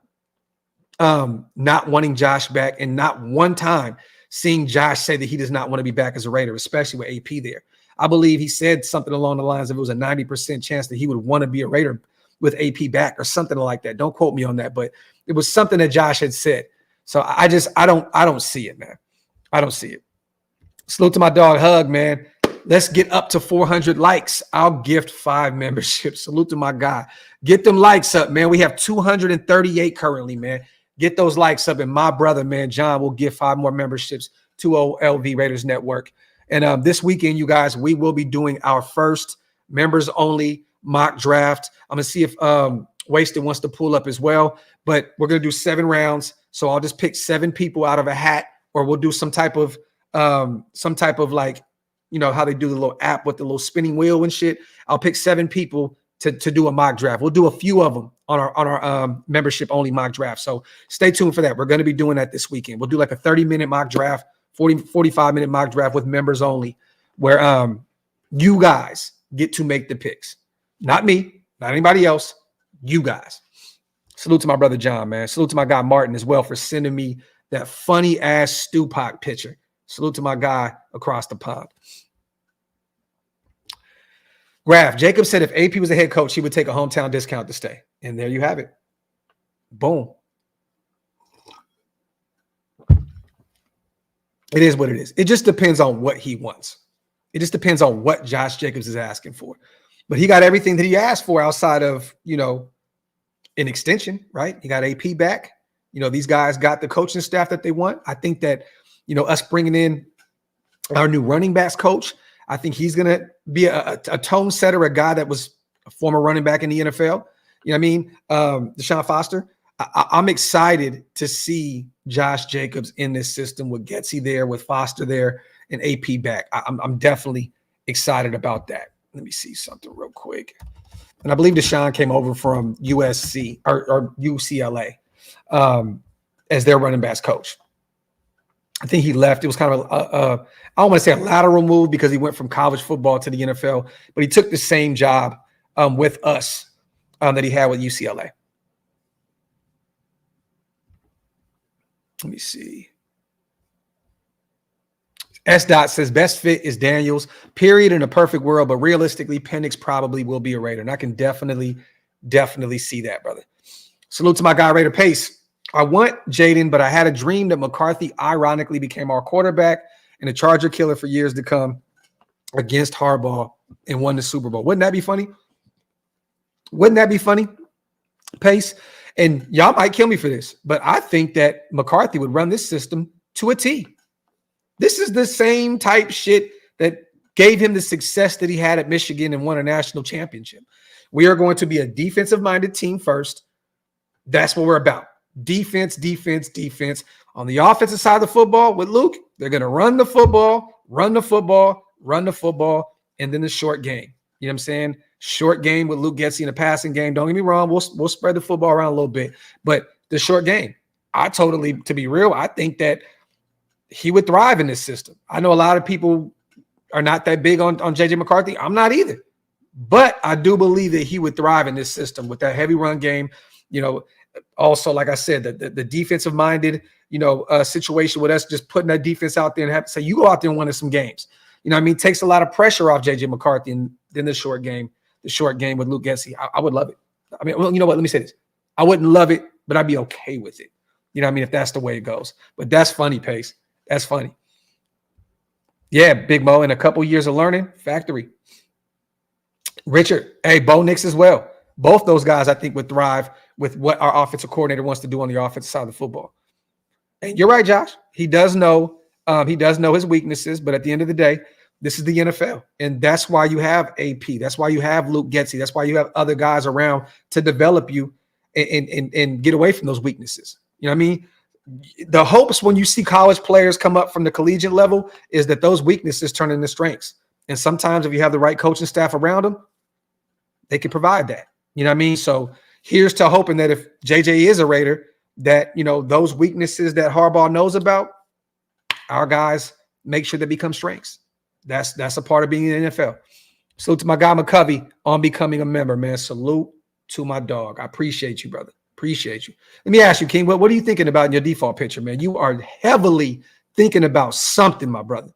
not wanting Josh back, and not one time seeing Josh say that he does not want to be back as a Raider, especially with AP there. I believe he said something along the lines of it was a 90% chance that he would want to be a Raider with AP back or something like that. Don't quote me on that, but it was something that Josh had said. So I don't see it, man. I don't see it. Salute to my dog Hug, man. Let's get up to 400 likes. I'll gift 5 memberships. Salute to my guy. Get them likes up, man. We have 238 currently, man. Get those likes up, and my brother, man, John, will give 5 more memberships to OLV Raiders Network. And this weekend, you guys, we will be doing our first members-only mock draft. I'm going to see if Wasted wants to pull up as well, but we're going to do 7 rounds. So I'll just pick 7 people out of a hat, or we'll do some type of like, how they do the little app with the little spinning wheel and shit. I'll pick 7 people to do a mock draft. We'll do a few of them on our membership only mock draft. So stay tuned for that. We're going to be doing that this weekend. We'll do like a 30-minute mock draft, 45-minute mock draft with members only, where you guys get to make the picks. Not me, not anybody else, you guys. Salute to my brother John, man. Salute to my guy Martin as well for sending me that funny ass Stupac picture. Salute to my guy across the pond. Graphk, Jacob said if AP was the head coach, he would take a hometown discount to stay. And there you have it. Boom. It is what it is. It just depends on what he wants. It just depends on what Josh Jacobs is asking for. But he got everything that he asked for outside of, an extension, right? He got AP back. These guys got the coaching staff that they want. I think that, us bringing in our new running backs coach, I think he's going to be a tone setter, a guy that was a former running back in the NFL. You know what I mean? Deshaun Foster. I'm excited to see Josh Jacobs in this system with Getsy there, with Foster there, and AP back. I'm definitely excited about that. Let me see something real quick. And I believe Deshaun came over from USC or UCLA as their running backs coach. I think he left. It was kind of I don't want to say a lateral move because he went from college football to the NFL, but he took the same job with us that he had with UCLA. Let me see. S. Dot says best fit is Daniels, period, in a perfect world, but realistically, Penix probably will be a Raider. And I can definitely see that, brother. Salute to my guy, Raider Pace. I want Jaden, but I had a dream that McCarthy ironically became our quarterback and a Charger killer for years to come against Harbaugh and won the Super Bowl. Wouldn't that be funny? Wouldn't that be funny, Pace? And y'all might kill me for this, but I think that McCarthy would run this system to a T. This is the same type shit that gave him the success that he had at Michigan and won a national championship. We are going to be a defensive-minded team first. That's what we're about. Defense, defense, defense. On the offensive side of the football with Luke, they're going to run the football, and then the short game. You know what I'm saying? Short game with Luke Getsy in the passing game. Don't get me wrong. We'll spread the football around a little bit. But the short game, to be real, I think that he would thrive in this system. I know a lot of people are not that big on J.J. McCarthy. I'm not either. But I do believe that he would thrive in this system with that heavy run game. You know, also, like I said, the defensive-minded, situation with us just putting that defense out there and have to say, you go out there and win us some games. You know what I mean? Takes a lot of pressure off J.J. McCarthy and then the short game with Luke Getsy. I would love it. I mean, well, you know what? Let me say this. I wouldn't love it, but I'd be okay with it. You know what I mean? If that's the way it goes. But that's funny, Pace. That's funny. Yeah, Big Mo, in a couple years of learning, factory. Richard, hey, Bo Nix as well. Both those guys, I think, would thrive with what our offensive coordinator wants to do on the offensive side of the football. And you're right, Josh. He does know his weaknesses, but at the end of the day, this is the NFL. And that's why you have AP. That's why you have Luke Getsy. That's why you have other guys around to develop you and get away from those weaknesses. You know what I mean? The hopes when you see college players come up from the collegiate level is that those weaknesses turn into strengths. And sometimes if you have the right coaching staff around them, they can provide that. You know what I mean? So here's to hoping that if JJ is a Raider, that, those weaknesses that Harbaugh knows about, our guys make sure they become strengths. That's a part of being in the NFL. Salute to my guy McCovey on becoming a member, man. Salute to my dog. I appreciate you, brother. Appreciate you. Let me ask you, King, what are you thinking about in your default picture, man? You are heavily thinking about something, my brother.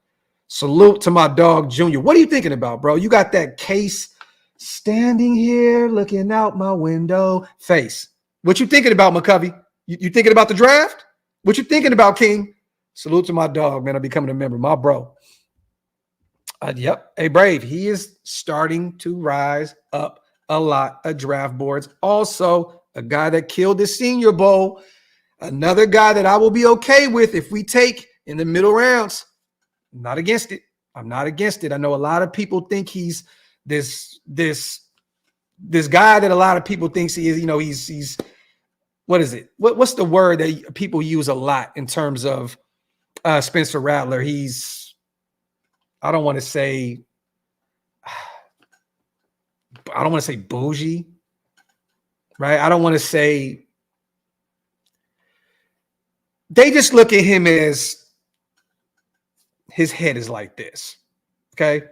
Salute to my dog, Junior. What are you thinking about, bro? You got that case standing here looking out my window face. What you thinking about, McCovey? You thinking about the draft? What you thinking about, King? Salute to my dog, man. I'm becoming a member, my bro. Yep. Hey, Brave, he is starting to rise up a lot of draft boards. Also, a guy that killed the Senior Bowl. Another guy that I will be okay with if we take in the middle rounds. I'm not against it. I'm not against it. I know a lot of people think he's this guy that a lot of people think he is. He's what is it? What's the word that people use a lot in terms of Spencer Rattler? I don't want to say bougie, right? I don't want to say. They just look at him as his head is like this, okay?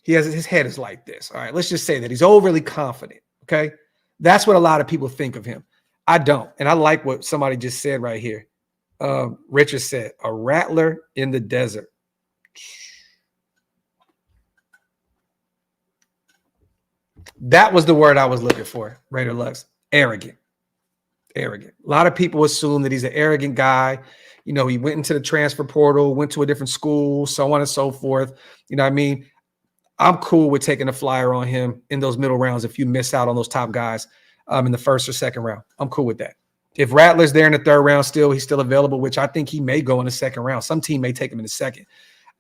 His head is like this. All right, let's just say that he's overly confident, okay? That's what a lot of people think of him. I don't, and I like what somebody just said right here. Richard said, a rattler in the desert. That was the word I was looking for, Raider Lux. Arrogant. Arrogant. A lot of people assume that he's an arrogant guy. He went into the transfer portal, went to a different school, so on and so forth. You know what I mean? I'm cool with taking a flyer on him in those middle rounds if you miss out on those top guys in the first or second round. I'm cool with that. If Rattler's there in the third round he's still available, which I think he may go in the second round. Some team may take him in the second.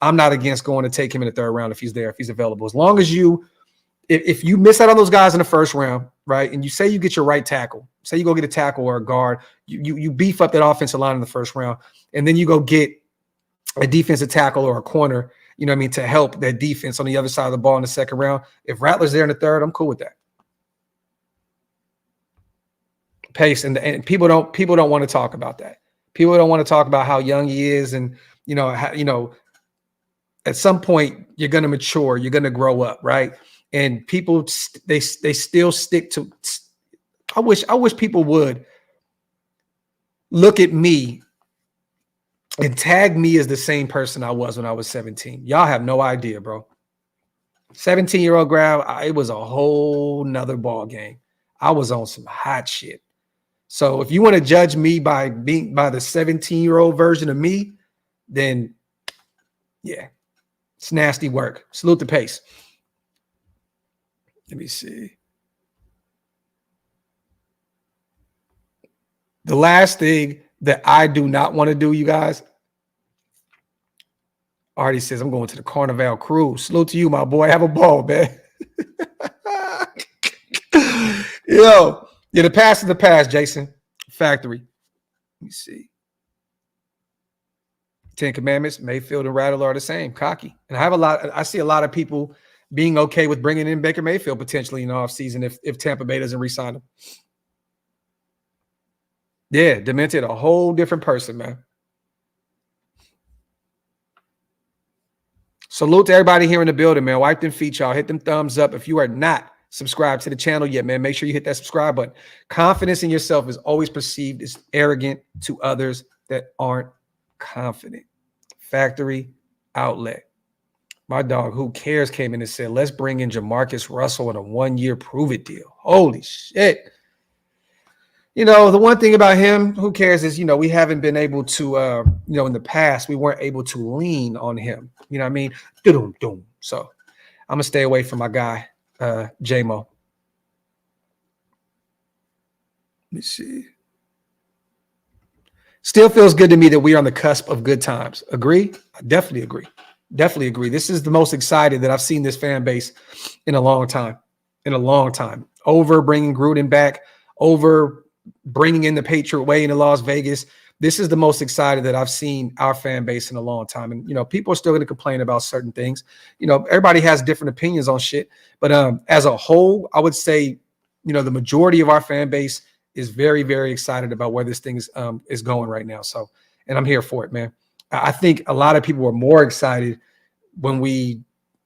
I'm not against going to take him in the third round if he's there, if he's available. As long as if you miss out on those guys in the first round, right, and you say you get your right tackle, say you go get a tackle or a guard, you beef up that offensive line in the first round, and then you go get a defensive tackle or a corner, to help that defense on the other side of the ball in the second round. If Rattler's there in the third, I'm cool with that. Pace, and people don't want to talk about that. People don't want to talk about how young he is, and at some point you're going to mature, you're going to grow up, right? And people they still stick to. I wish people would look at me and tag me as the same person I was when I was 17. Y'all have no idea, bro. 17-year-old Graphk, it was a whole nother ball game. I was on some hot shit. So if you want to judge me by the 17-year-old version of me, then yeah, it's nasty work. Salute the Pace. Let me see. The last thing that I do not want to do, you guys, Artie says, I'm going to the Carnival cruise. Salute to you, my boy. Have a ball, man. The past is the past, Jason. Factory. Let me see. 10 Commandments, Mayfield and Rattler are the same, cocky. And I see a lot of people being okay with bringing in Baker Mayfield potentially in the offseason if Tampa Bay doesn't re-sign him. Yeah, demented, a whole different person, man. Salute to everybody here in the building, man. Wipe them feet, y'all. Hit them thumbs up. If you are not subscribed to the channel yet, man, make sure you hit that subscribe button. Confidence in yourself is always perceived as arrogant to others that aren't confident. Factory outlet. My dog, who cares, came in and said, let's bring in Jamarcus Russell in a 1-year prove-it deal. Holy shit. You know, the one thing about him, who cares, is, you know, we haven't been able to, you know, in the past, we weren't able to lean on him. You know what I mean? So I'm going to stay away from my guy, J-Mo. Let me see. Still feels good to me that we are on the cusp of good times. Agree? I definitely agree. Definitely agree. This is the most excited that I've seen this fan base in a long time. In a long time. Over bringing Gruden back, over bringing in the Patriot way into Las Vegas. This is the most excited that I've seen our fan base in a long time. And, you know, people are still going to complain about certain things. You know, everybody has different opinions on shit. But as a whole, I would say, you know, the majority of our fan base is very, very excited about where this thing is going right now. So, and I'm here for it, man. I think a lot of people were more excited when we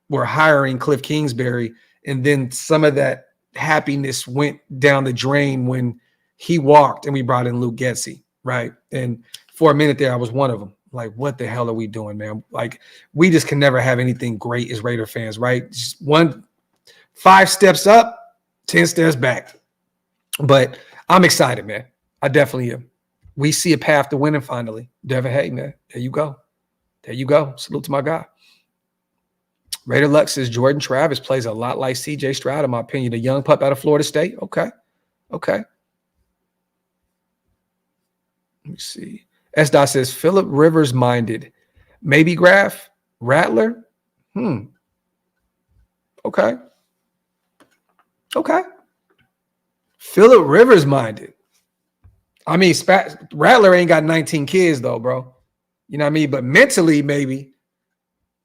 were hiring Cliff Kingsbury, and then some of that happiness went down the drain when he walked and we brought in Luke Getsy, right? And for a minute there, I was one of them. Like, what the hell are we doing, man? Like, we just can never have anything great as Raider fans, right? Just 5 steps up, 10 steps back. But I'm excited, man. I definitely am. We see a path to winning finally. Devin, hey, man, there you go. There you go. Salute to my guy. Raider Luck says Jordan Travis plays a lot like C.J. Stroud, in my opinion. A young pup out of Florida State. Okay. Okay. Let me see. S. Dot says Phillip Rivers minded. Maybe Graphk. Rattler. Okay. Okay. Phillip Rivers minded. I mean, Rattler ain't got 19 kids though, bro. You know what I mean? But mentally, maybe.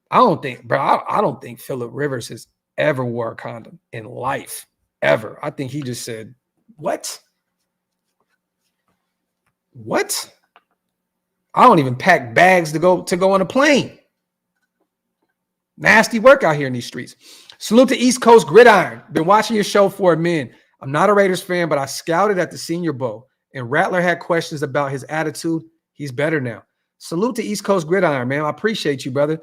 I don't think Phillip Rivers has ever wore a condom in life. Ever. I think he just said, what? What? I don't even pack bags to go on a plane. Nasty work out here in these streets. Salute to East Coast Gridiron. Been watching your show for a minute. I'm not a Raiders fan, but I scouted at the Senior Bowl, and Rattler had questions about his attitude. He's better now. Salute to East Coast Gridiron, man. I appreciate you, brother.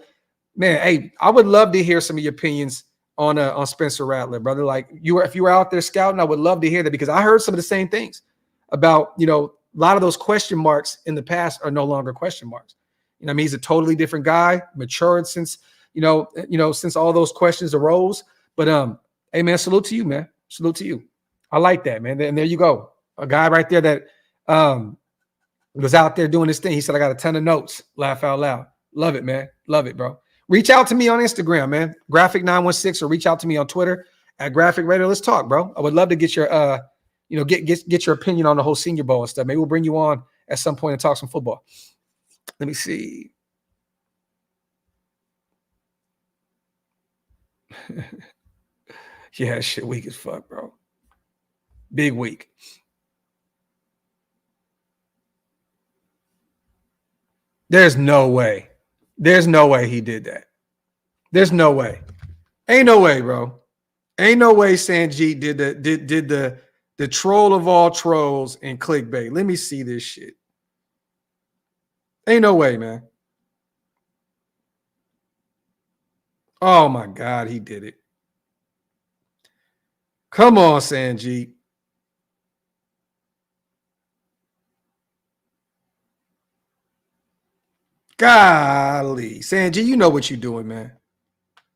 Man, hey, I would love to hear some of your opinions on Spencer Rattler, brother. Like, if you were out there scouting, I would love to hear that, because I heard some of the same things about, you know, a lot of those question marks in the past are no longer question marks. You know, I mean, he's a totally different guy, matured since, since all those questions arose. But hey, man, salute to you, man. Salute to you. I like that, man. And there you go. A guy right there that was out there doing this thing. He said, I got a ton of notes. Laugh out loud. Love it, man. Love it, bro. Reach out to me on Instagram, man. Graphk916, or reach out to me on Twitter at Graphk Raider. Let's talk, bro. I would love to get your get your opinion on the whole Senior Bowl and stuff. Maybe we'll bring you on at some point and talk some football. Let me see. Yeah, shit weak as fuck, bro. Big week. There's no way. There's no way he did that. There's no way. Ain't no way, bro. Ain't no way Sanjit did the troll of all trolls in clickbait. Let me see this shit. Ain't no way, man. Oh my God, he did it. Come on, Sanjit. Golly. Sanjit, you know what you're doing, man.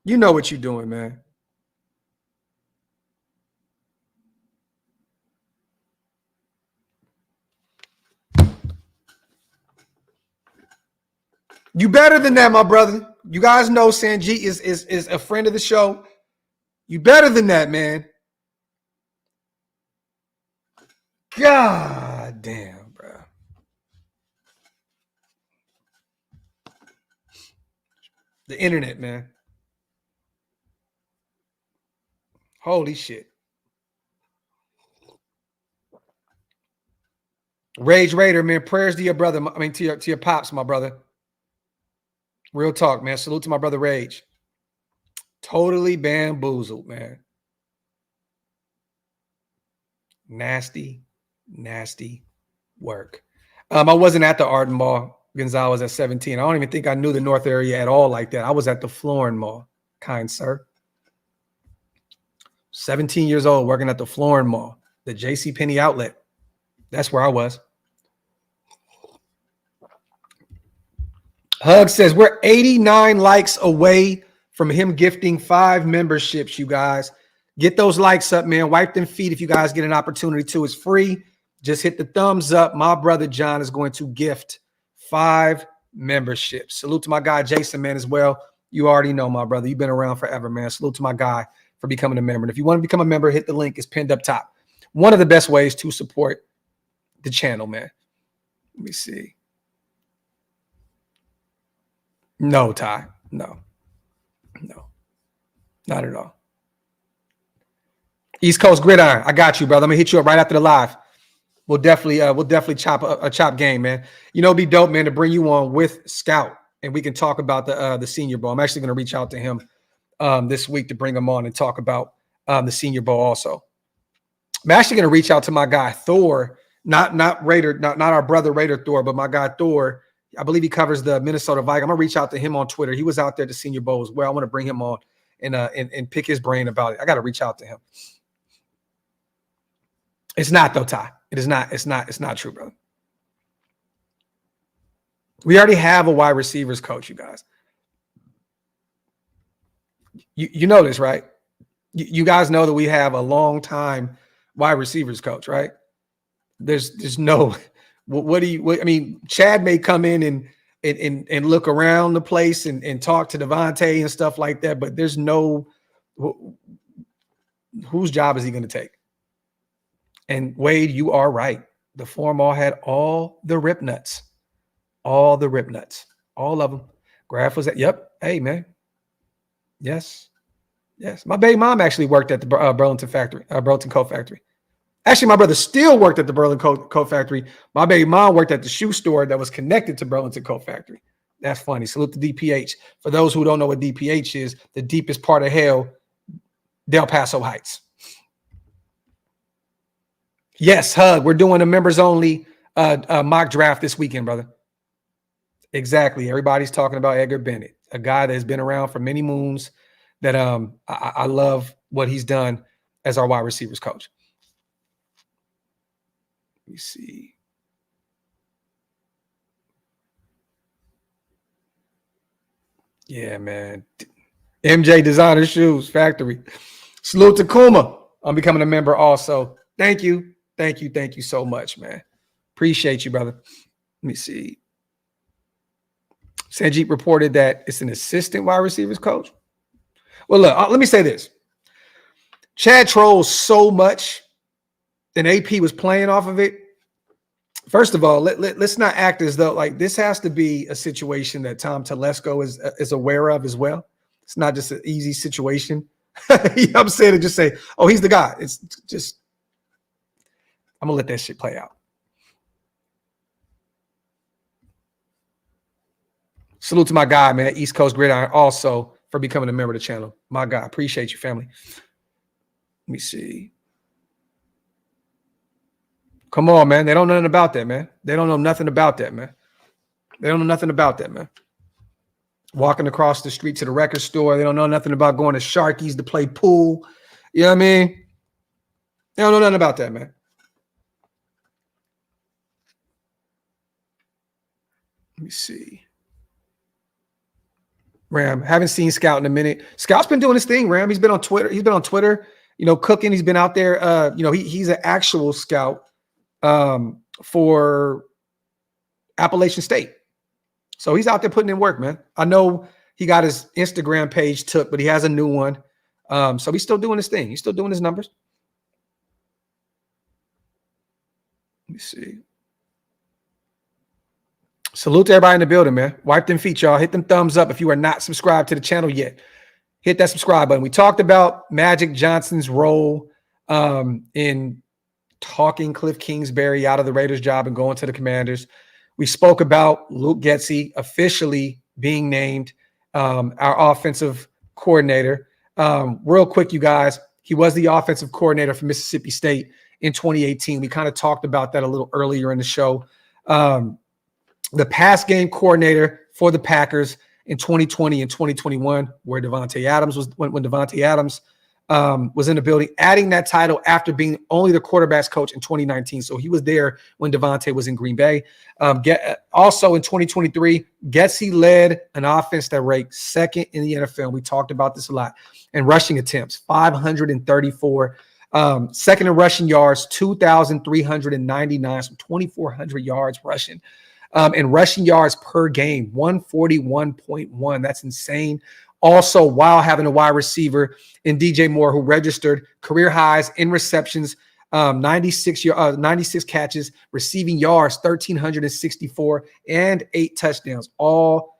You know what you're doing, man. You better than that, my brother. You guys know Sanjit is a friend of the show. You better than that, man. God damn. The internet, man. Holy shit. Rage Raider, man. Prayers to your brother. I mean, to your pops, my brother. Real talk, man. Salute to my brother Rage. Totally bamboozled, man. Nasty, nasty work. I wasn't at the Arden Mall, Gonzalez, at 17. I don't even think I knew the North area at all like that. I was at the Florin Mall, kind sir. 17 years old, working at the Florin Mall, the JCPenney outlet. That's where I was. Hug says, we're 89 likes away from him gifting 5 memberships, you guys. Get those likes up, man. Wipe them feet if you guys get an opportunity to. It's free. Just hit the thumbs up. My brother John is going to gift 5 memberships. Salute to my guy Jason, man, as well. You already know, my brother. You've been around forever, man. Salute to my guy for becoming a member. And if you want to become a member, hit the link. It's pinned up top. One of the best ways to support the channel, man. Let me see. No, Ty. No. Not at all. East Coast Gridiron. I got you, brother. I'm gonna hit you up right after the live. We'll definitely chop a chop game, man. You know, it'd be dope, man, to bring you on with Scout and we can talk about the Senior Bowl. I'm actually gonna reach out to him this week to bring him on and talk about the Senior Bowl also. I'm actually gonna reach out to my guy Thor, not Raider, not our brother Raider Thor, but my guy Thor. I believe he covers the Minnesota Vikings. I'm gonna reach out to him on Twitter. He was out there at the Senior Bowl as well. I want to bring him on and pick his brain about it. I got to reach out to him. It's not though, Ty. It is not. It's not true, brother. We already have a wide receivers coach, you guys. You know this, right? You guys know that we have a long time wide receivers coach, right? There's no. What I mean, Chad may come in and look around the place and talk to Devontae and stuff like that, but there's no whose job is he going to take? And Wade, you are right. The form all had all the rip nuts, all of them. Graphk was at, yep. Hey, man. Yes. My baby mom actually worked at the Burlington Coat Factory. Actually, my brother still worked at the Burlington Coat Factory. My baby mom worked at the shoe store that was connected to Burlington Coat Factory. That's funny. Salute to DPH. For those who don't know what DPH is, the deepest part of hell, Del Paso Heights. Yes, Hug. We're doing a members only mock draft this weekend, brother. Exactly. Everybody's talking about Edgar Bennett, a guy that has been around for many moons. That I love what he's done as our wide receivers coach. Let me see. Yeah, man. MJ Designer Shoes Factory. Salute to Kuma. I'm becoming a member also. Thank you so much, man. Appreciate you, brother. Let me see. Sanjit reported that it's an assistant wide receivers coach. Well, look, let me say this. Chad trolls so much, and AP was playing off of it. First of all, let's not act as though like this has to be a situation that Tom Telesco is aware of as well. It's not just an easy situation. You know what I'm saying? To just say, oh, he's the guy. It's just, I'm going to let that shit play out. Salute to my guy, man, East Coast Gridiron, also for becoming a member of the channel. My guy, appreciate you, family. Let me see. Come on, man. They don't know nothing about that, man. They don't know nothing about that, man. Walking across the street to the record store. They don't know nothing about going to Sharky's to play pool. You know what I mean? They don't know nothing about that, man. Let me see. Ram, haven't seen Scout in a minute. Scout's been doing his thing, Ram. He's been on Twitter. You know, cooking. He's been out there. You know, he's an actual scout for Appalachian State. So he's out there putting in work, man. I know he got his Instagram page took, but he has a new one. So he's still doing his thing. He's still doing his numbers. Let me see. Salute to everybody in the building, man. Wipe them feet, y'all. Hit them thumbs up if you are not subscribed to the channel yet. Hit that subscribe button. We talked about Magic Johnson's role in talking Cliff Kingsbury out of the Raiders job and going to the Commanders. We spoke about Luke Getsy officially being named our offensive coordinator. Real quick, you guys, he was the offensive coordinator for Mississippi State in 2018. We kind of talked about that a little earlier in the show. The pass game coordinator for the Packers in 2020 and 2021, where Davante Adams was when Davante Adams was in the building, adding that title after being only the quarterbacks coach in 2019. So he was there when Davante was in Green Bay. Also in 2023, Getsy led an offense that ranked second in the NFL. We talked about this a lot. And rushing attempts, 534. Second in rushing yards, 2,399, so 2,400 yards rushing. And rushing yards per game, 141.1. That's insane. Also, while having a wide receiver in DJ Moore, who registered career highs in receptions, 96 catches, receiving yards, 1,364, and 8 touchdowns, all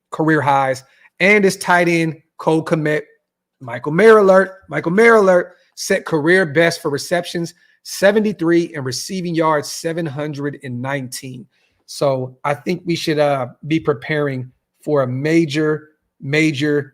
career highs. And his tight end, co-commit, Michael Mayer alert, set career best for receptions, 73, and receiving yards, 719. So I think we should be preparing for a major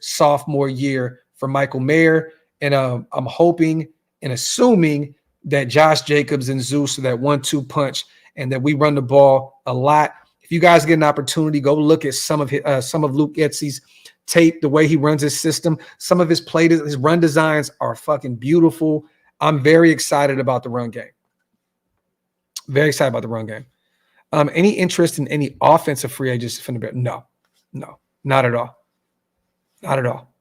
sophomore year for Michael Mayer. And I'm hoping and assuming that Josh Jacobs and Zeus are that 1-2 punch and that we run the ball a lot. If you guys get an opportunity, go look at some of Luke Getsy's tape, the way he runs his system. Some of his his run designs are fucking beautiful. I'm very excited about the run game. Very excited about the run game. Any interest in any offensive free agents from the Bears? No, not at all. Not at all.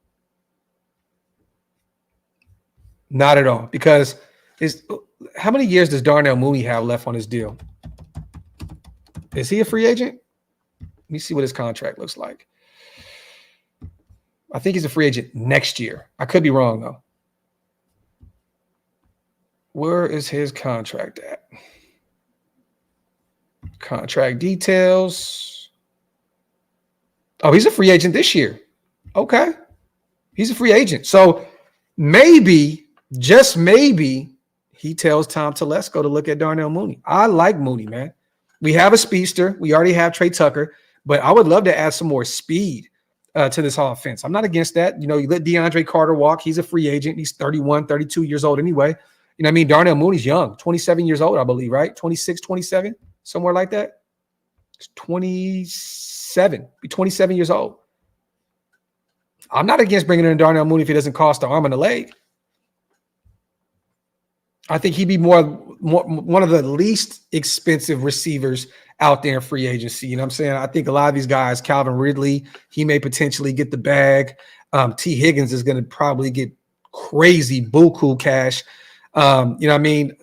Not at all. Because how many years does Darnell Mooney have left on his deal? Is he a free agent? Let me see what his contract looks like. I think he's a free agent next year. I could be wrong, though. Where is his contract at? Contract details. Oh, he's a free agent this year. Okay. He's a free agent. So maybe, just maybe, he tells Tom Telesco to look at Darnell Mooney. I like Mooney, man. We have a speedster. We already have Trey Tucker, but I would love to add some more speed to this offense. I'm not against that. You know, you let DeAndre Carter walk. He's a free agent. He's 31, 32 years old anyway. You know what I mean? Darnell Mooney's young, 27 years old, I believe, right? 26, 27, somewhere like that. It's 27. Be 27 years old. I'm not against bringing in Darnell Mooney if he doesn't cost the arm and the leg. I think he'd be more one of the least expensive receivers out there in free agency. You know what I'm saying? I think a lot of these guys, Calvin Ridley, he may potentially get the bag. T. Higgins is going to probably get crazy buku cash. You know what I mean?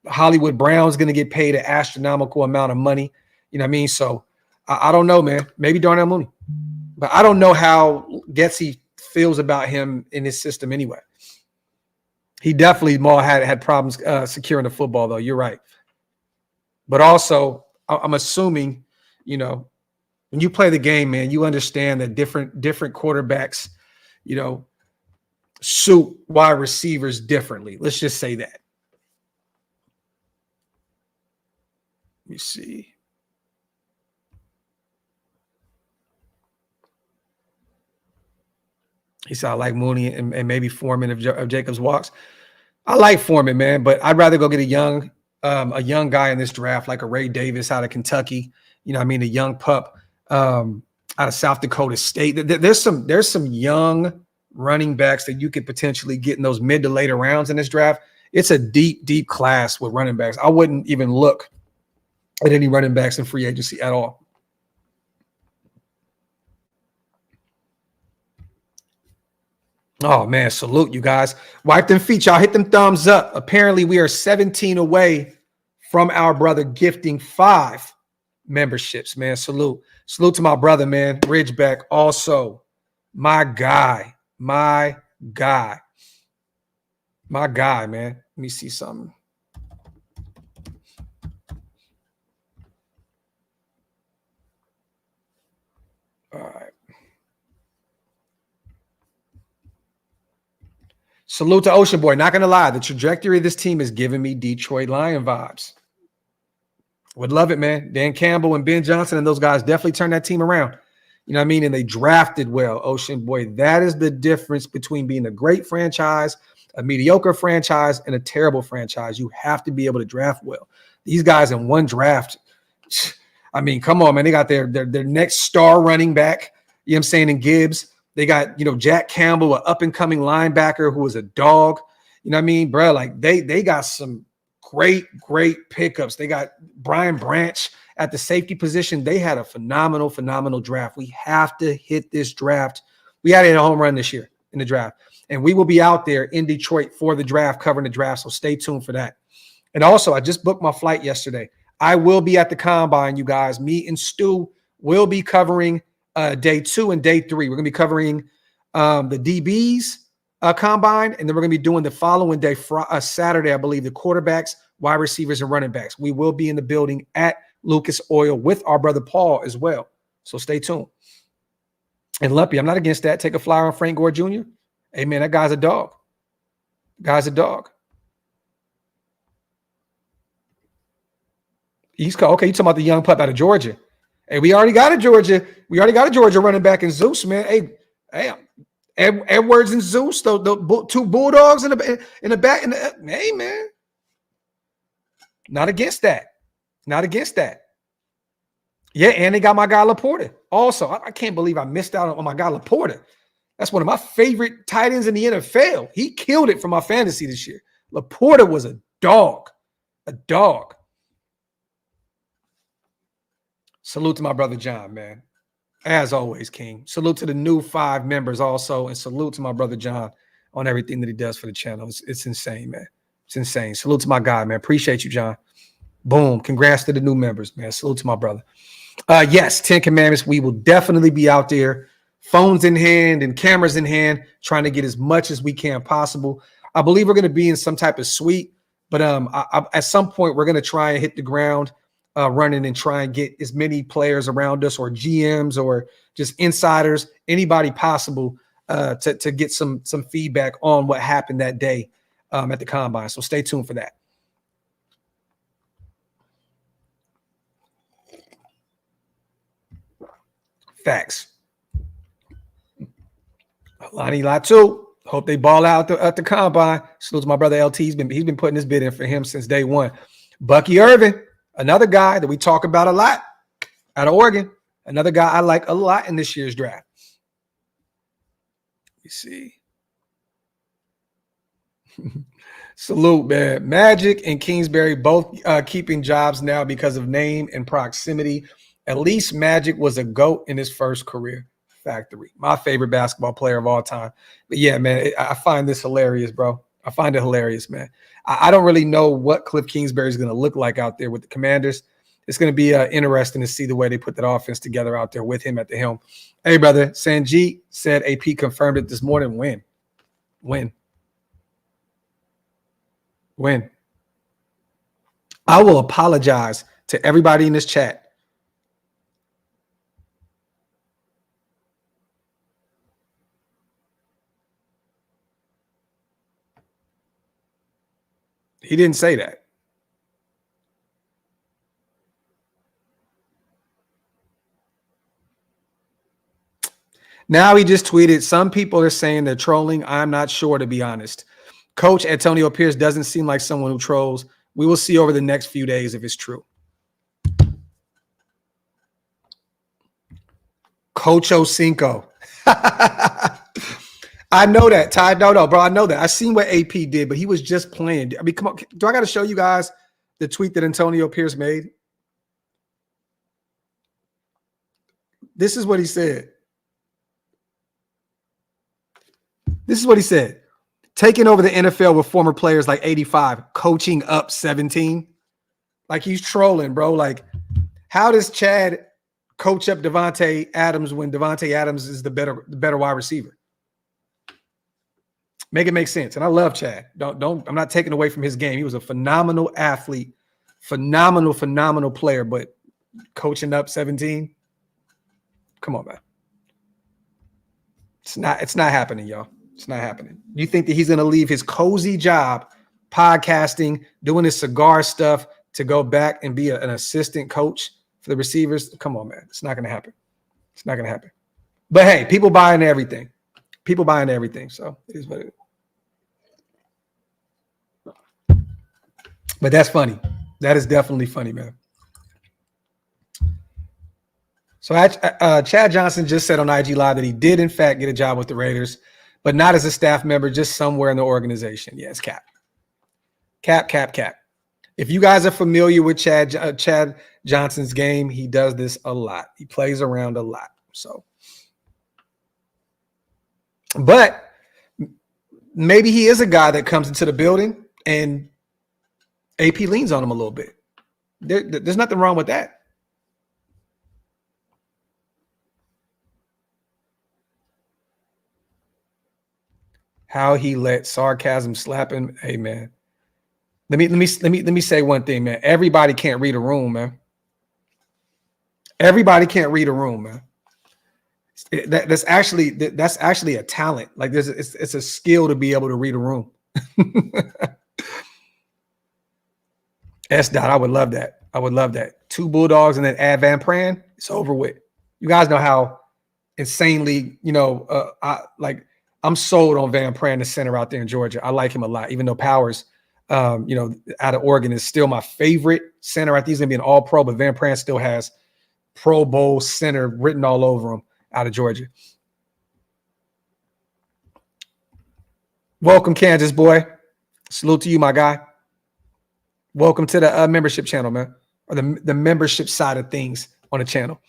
Hollywood Brown's going to get paid an astronomical amount of money. You know what I mean? So I don't know, man. Maybe Darnell Mooney. But I don't know how Getsy feels about him in his system anyway. He definitely had problems securing the football, though. You're right. But also, I'm assuming, you know, when you play the game, man, you understand that different quarterbacks, you know, suit wide receivers differently. Let's just say that. Let me see. He said, I like Mooney and maybe Foreman if Jacobs walks. I like Foreman, man, but I'd rather go get a young guy in this draft, like a Ray Davis out of Kentucky. You know what I mean? A young pup out of South Dakota State. There's some young running backs that you could potentially get in those mid to later rounds in this draft. It's a deep class with running backs. I wouldn't even look at any running backs in free agency at all. Oh, man, salute you guys. Wipe them feet, y'all. Hit them thumbs up. Apparently, we are 17 away from our brother gifting 5 memberships, man. Salute. Salute to my brother, man. Ridgeback. Also, my guy, man. Let me see something. Salute to Ocean Boy. Not going to lie. The trajectory of this team is giving me Detroit Lion vibes. Would love it, man. Dan Campbell and Ben Johnson and those guys definitely turned that team around. You know what I mean? And they drafted well, Ocean Boy. That is the difference between being a great franchise, a mediocre franchise, and a terrible franchise. You have to be able to draft well. These guys in one draft, I mean, come on, man. They got their next star running back, you know what I'm saying, in Gibbs. They got, Jack Campbell, an up-and-coming linebacker who was a dog. You know what I mean, bro? Like, they got some great pickups. They got Brian Branch at the safety position. They had a phenomenal draft. We have to hit this draft. We had to hit a home run this year in the draft. And we will be out there in Detroit for the draft, covering the draft, so stay tuned for that. And also, I just booked my flight yesterday. I will be at the Combine, you guys. Me and Stu will be covering day 2 and day 3. We're going to be covering the DBs Combine, and then we're going to be doing the following day, Saturday, I believe, the quarterbacks, wide receivers, and running backs. We will be in the building at Lucas Oil with our brother Paul as well. So stay tuned. And Lumpy, I'm not against that. Take a flyer on Frank Gore Jr. Hey, man, that guy's a dog. Guy's a dog. He's called, okay, you talking about the young pup out of Georgia. Hey, we already got a Georgia running back in Zeus, man. Hey, Edwards and Zeus, the two Bulldogs in the back. Hey, man. Not against that. Yeah, and they got my guy Laporta. Also, I can't believe I missed out on my guy Laporta. That's one of my favorite tight ends in the NFL. He killed it for my fantasy this year. Laporta was a dog. Salute to my brother John, man. As always, King. Salute to the new 5 members also, and salute to my brother John on everything that he does for the channel. It's insane, man. It's insane. Salute to my guy, man. Appreciate you, John. Boom. Congrats to the new members, man. Salute to my brother. Yes, 10 Commandments. We will definitely be out there, phones in hand and cameras in hand, trying to get as much as we can possible. I believe we're going to be in some type of suite, but at some point we're going to try and hit the ground running and try and get as many players around us or GMs or just insiders, anybody possible to get some feedback on what happened that day at the Combine. So stay tuned for that. Facts. Lonnie Latu, hope they ball out at the Combine. Salute to my brother LT. He's been putting this bid in for him since day one. Bucky Irvin, another guy that we talk about a lot out of Oregon. Another guy I like a lot in this year's draft. Let me see. Salute, man. Magic and Kingsbury both keeping jobs now because of name and proximity. At least Magic was a GOAT in his first career. Factory. My favorite basketball player of all time. But yeah, man, I find this hilarious, bro. I find it hilarious, man. I don't really know what Cliff Kingsbury is going to look like out there with the Commanders. It's going to be interesting to see the way they put that offense together out there with him at the helm. Hey, brother, Sanjit said AP confirmed it this morning. When? I will apologize to everybody in this chat. He didn't say that. Now he just tweeted, some people are saying they're trolling. I'm not sure, to be honest. Coach Antonio Pierce doesn't seem like someone who trolls. We will see over the next few days if it's true. Coach Ocinco. I know that, Ty. No, bro. I know that. I seen what AP did, but he was just playing. I mean, come on. Do I got to show you guys the tweet that Antonio Pierce made? This is what he said. Taking over the NFL with former players like 85, coaching up 17. Like, he's trolling, bro. Like, how does Chad coach up Devontae Adams when Devontae Adams is the better wide receiver? Make it make sense. And I love Chad. I'm not taking away from his game. He was a phenomenal athlete, phenomenal player, but coaching up 17. Come on, man. It's not happening, y'all. It's not happening. You think that he's going to leave his cozy job, podcasting, doing his cigar stuff, to go back and be an assistant coach for the receivers? Come on, man. It's not going to happen. It's not going to happen. But hey, people buying everything. People buying everything. So it is what it is. But that's funny. That is definitely funny, man. So Chad Johnson just said on IG Live that he did, in fact, get a job with the Raiders, but not as a staff member, just somewhere in the organization. Yeah, it's cap. Cap. If you guys are familiar with Chad Johnson's game, he does this a lot. He plays around a lot. So, but maybe he is a guy that comes into the building and AP leans on him a little bit. There's nothing wrong with that. How he let sarcasm slap him. Hey, man. Let me say one thing, man. Everybody can't read a room, man. Everybody can't read a room, man. That's actually a talent. Like it's a skill to be able to read a room. S. Dot, I would love that. I would love that. 2 Bulldogs and then add Van Pran. It's over with. You guys know how insanely, I'm sold on Van Pran, the center out there in Georgia. I like him a lot, even though Powers, out of Oregon is still my favorite center. I think he's going to be an all-pro, but Van Pran still has Pro Bowl center written all over him out of Georgia. Welcome, Kansas boy. Salute to you, my guy. Welcome to the membership channel, man, or the membership side of things on the channel.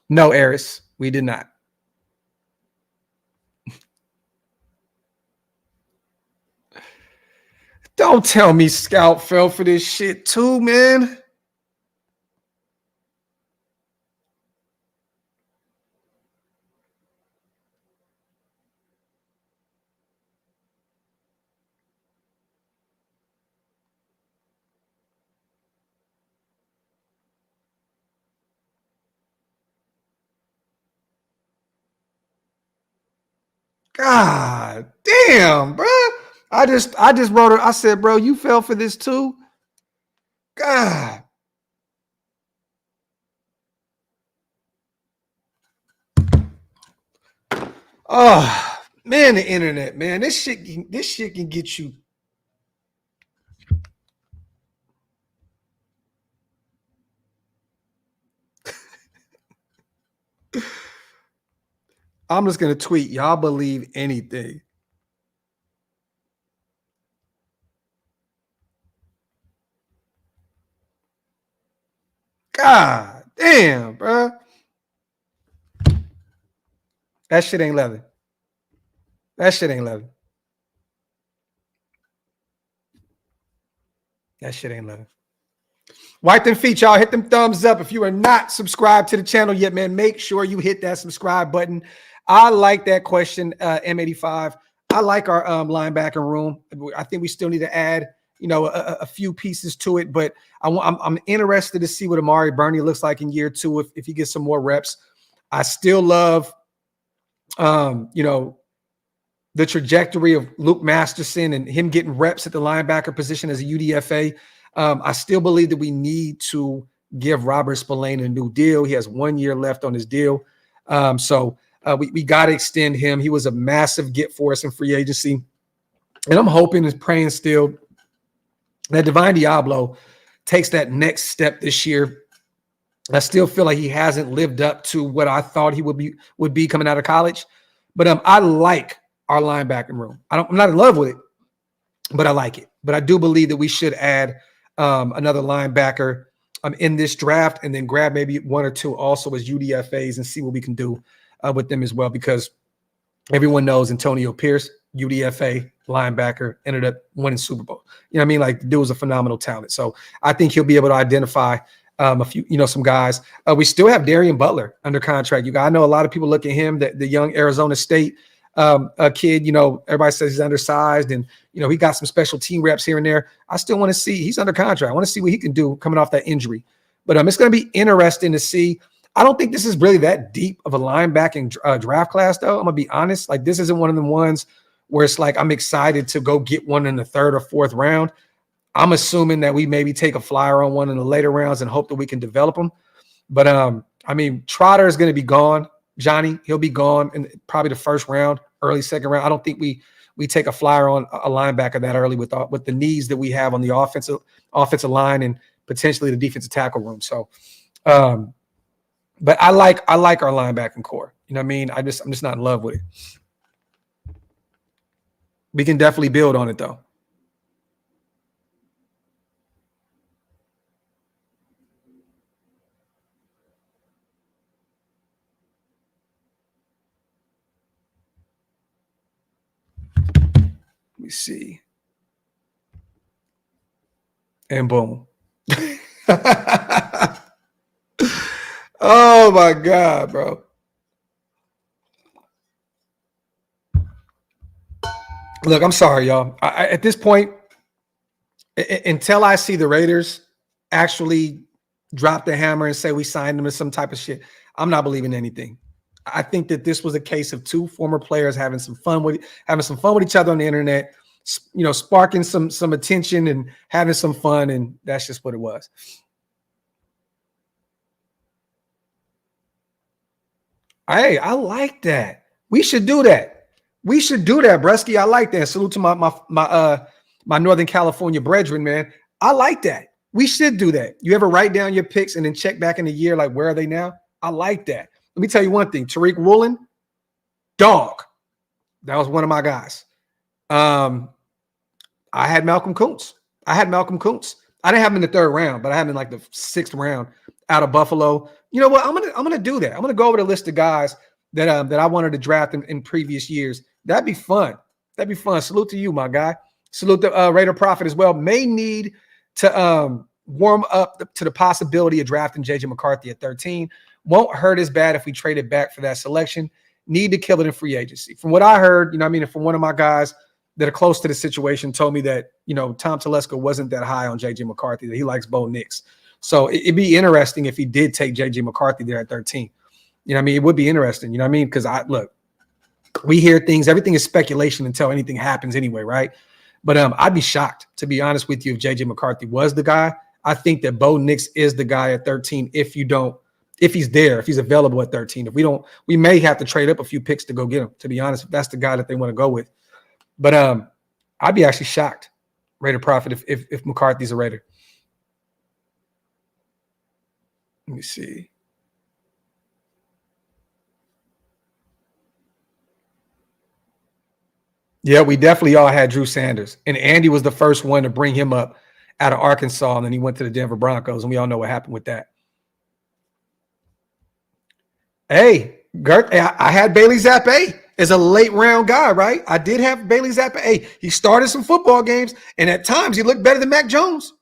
No, Eris, we did not. Don't tell me Scout fell for this shit too, man. God damn, bro. I just wrote her. I said, bro, you fell for this too? God. Oh, man, the internet, man. This shit can get you. I'm just going to tweet, y'all believe anything. God damn, bro. That shit ain't leather. That shit ain't leather. That shit ain't leather. Wipe them feet, y'all. Hit them thumbs up. If you are not subscribed to the channel yet, man, make sure you hit that subscribe button. I like that question, M85. I like our linebacker room. I think we still need to add, a few pieces to it, but I'm interested to see what Amari Burney looks like in year 2 if he gets some more reps. I still love, the trajectory of Luke Masterson and him getting reps at the linebacker position as a UDFA. I still believe that we need to give Robert Spillane a new deal. He has 1 year left on his deal. So we got to extend him. He was a massive get for us in free agency. And I'm hoping and praying still that Divine Diablo takes that next step this year. I still feel like he hasn't lived up to what I thought he would be coming out of college. But I like our linebacking room. I'm not in love with it, but I like it. But I do believe that we should add another linebacker in this draft and then grab maybe 1 or 2 also as UDFAs and see what we can do with them as well, because everyone knows Antonio Pierce, UDFA linebacker, ended up winning Super Bowl. You know what I mean? Like, the dude was a phenomenal talent. So I think he'll be able to identify a few, some guys. We still have Darian Butler under contract. I know a lot of people look at him, the young Arizona State kid, everybody says he's undersized and, he got some special team reps here and there. I still want to see, he's under contract. I want to see what he can do coming off that injury. But it's going to be interesting to see. I don't think this is really that deep of a linebacking draft class, though. I'm going to be honest. Like, this isn't one of the ones where it's like I'm excited to go get one in the 3rd or 4th round. I'm assuming that we maybe take a flyer on one in the later rounds and hope that we can develop them. But, I mean, Trotter is going to be gone. Johnny, he'll be gone in probably the 1st round, early 2nd round. I don't think we take a flyer on a linebacker that early with the needs that we have on the offensive line and potentially the defensive tackle room. So, but I like our linebacking core. You know what I mean? I'm just not in love with it. We can definitely build on it, though. Let me see. And boom. Oh, my God, bro. Look, I'm sorry, y'all. At this point, until I see the Raiders actually drop the hammer and say we signed them to some type of shit, I'm not believing anything. I think that this was a case of 2 former players having some fun with each other on the internet, you know, sparking some attention and having some fun, and that's just what it was. Hey, I like that. We should do that. We should do that, Bresky. I like that. Salute to my Northern California brethren, man. I like that. We should do that. You ever write down your picks and then check back in a year, like, where are they now? I like that. Let me tell you one thing. Tariq Woolen, dog. That was one of my guys. I had Malcolm Kuntz. I didn't have him in the 3rd round, but I had him in like the 6th round out of Buffalo. You know what? I'm gonna do that. I'm gonna go over the list of guys that I wanted to draft in previous years. That'd be fun. Salute to you, my guy. Salute to Raider Prophet as well. May need to warm up to the possibility of drafting JJ McCarthy at 13. Won't hurt as bad if we trade it back for that selection. Need to kill it in free agency. From what I heard, you know what I mean, from one of my guys that are close to the situation told me that, you know, Tom Telesco wasn't that high on JJ McCarthy, that he likes Bo Nix. So it'd be interesting if he did take JJ McCarthy there at 13. You know what I mean? It would be interesting, you know what I mean? Because we hear things, everything is speculation until anything happens anyway, right? But I'd be shocked, to be honest with you, if JJ McCarthy was the guy. I think that Bo Nix is the guy at 13 if he's there, if he's available at 13. If we don't, we may have to trade up a few picks to go get him, to be honest, if that's the guy that they want to go with. But I'd be actually shocked, Raider Prophet, if McCarthy's a Raider. Let me see. Yeah, we definitely all had Drew Sanders. And Andy was the first one to bring him up out of Arkansas, and then he went to the Denver Broncos, and we all know what happened with that. Hey, Gert, I had Bailey Zappa as a late round guy, right? I did have Bailey Zappa. Hey, he started some football games, and at times he looked better than Mac Jones.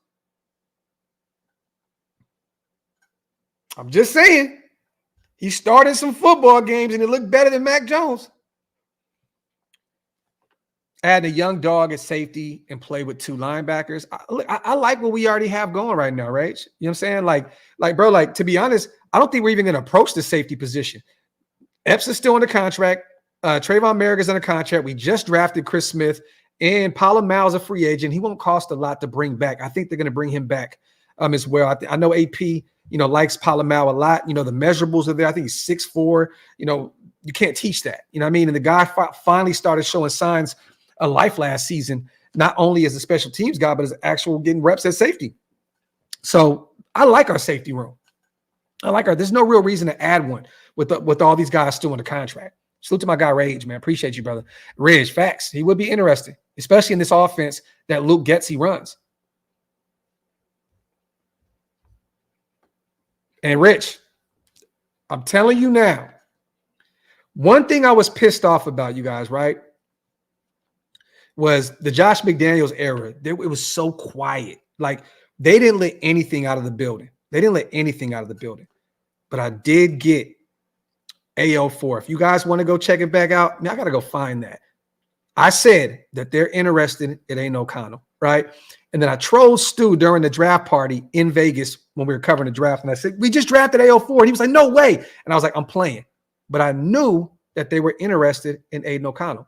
I'm just saying. He started some football games, and he looked better than Mac Jones. I had a young dog at safety and play with 2 linebackers. I like what we already have going right now, right? You know what I'm saying? Like, bro, to be honest, I don't think we're even going to approach the safety position. Epps is still under contract. Trayvon Merrick is under contract. We just drafted Chris Smith, and Palomalu's a free agent. He won't cost a lot to bring back. I think they're going to bring him back as well. I know AP, likes Palomalu a lot. The measurables are there. I think he's 6'4". You can't teach that. You know what I mean? And the guy finally started showing signs of life last season, not only as a special teams guy, but as actual getting reps at safety. So I like our safety room. There's no real reason to add one with all these guys still in the contract. Salute to my guy, Rage, man. Appreciate you, brother. Rage, facts. He would be interesting, especially in this offense that Luke Getsy runs. And Rich, I'm telling you now, one thing I was pissed off about, you guys, right, was the Josh McDaniels era. It was so quiet. Like, they didn't let anything out of the building. But I did get AO4. If you guys want to go check it back out, I got to go find that. I said that they're interested. It ain't O'Connell, right? And then I trolled Stu during the draft party in Vegas when we were covering the draft. And I said, we just drafted AO4. And he was like, no way. And I was like, I'm playing. But I knew that they were interested in Aiden O'Connell.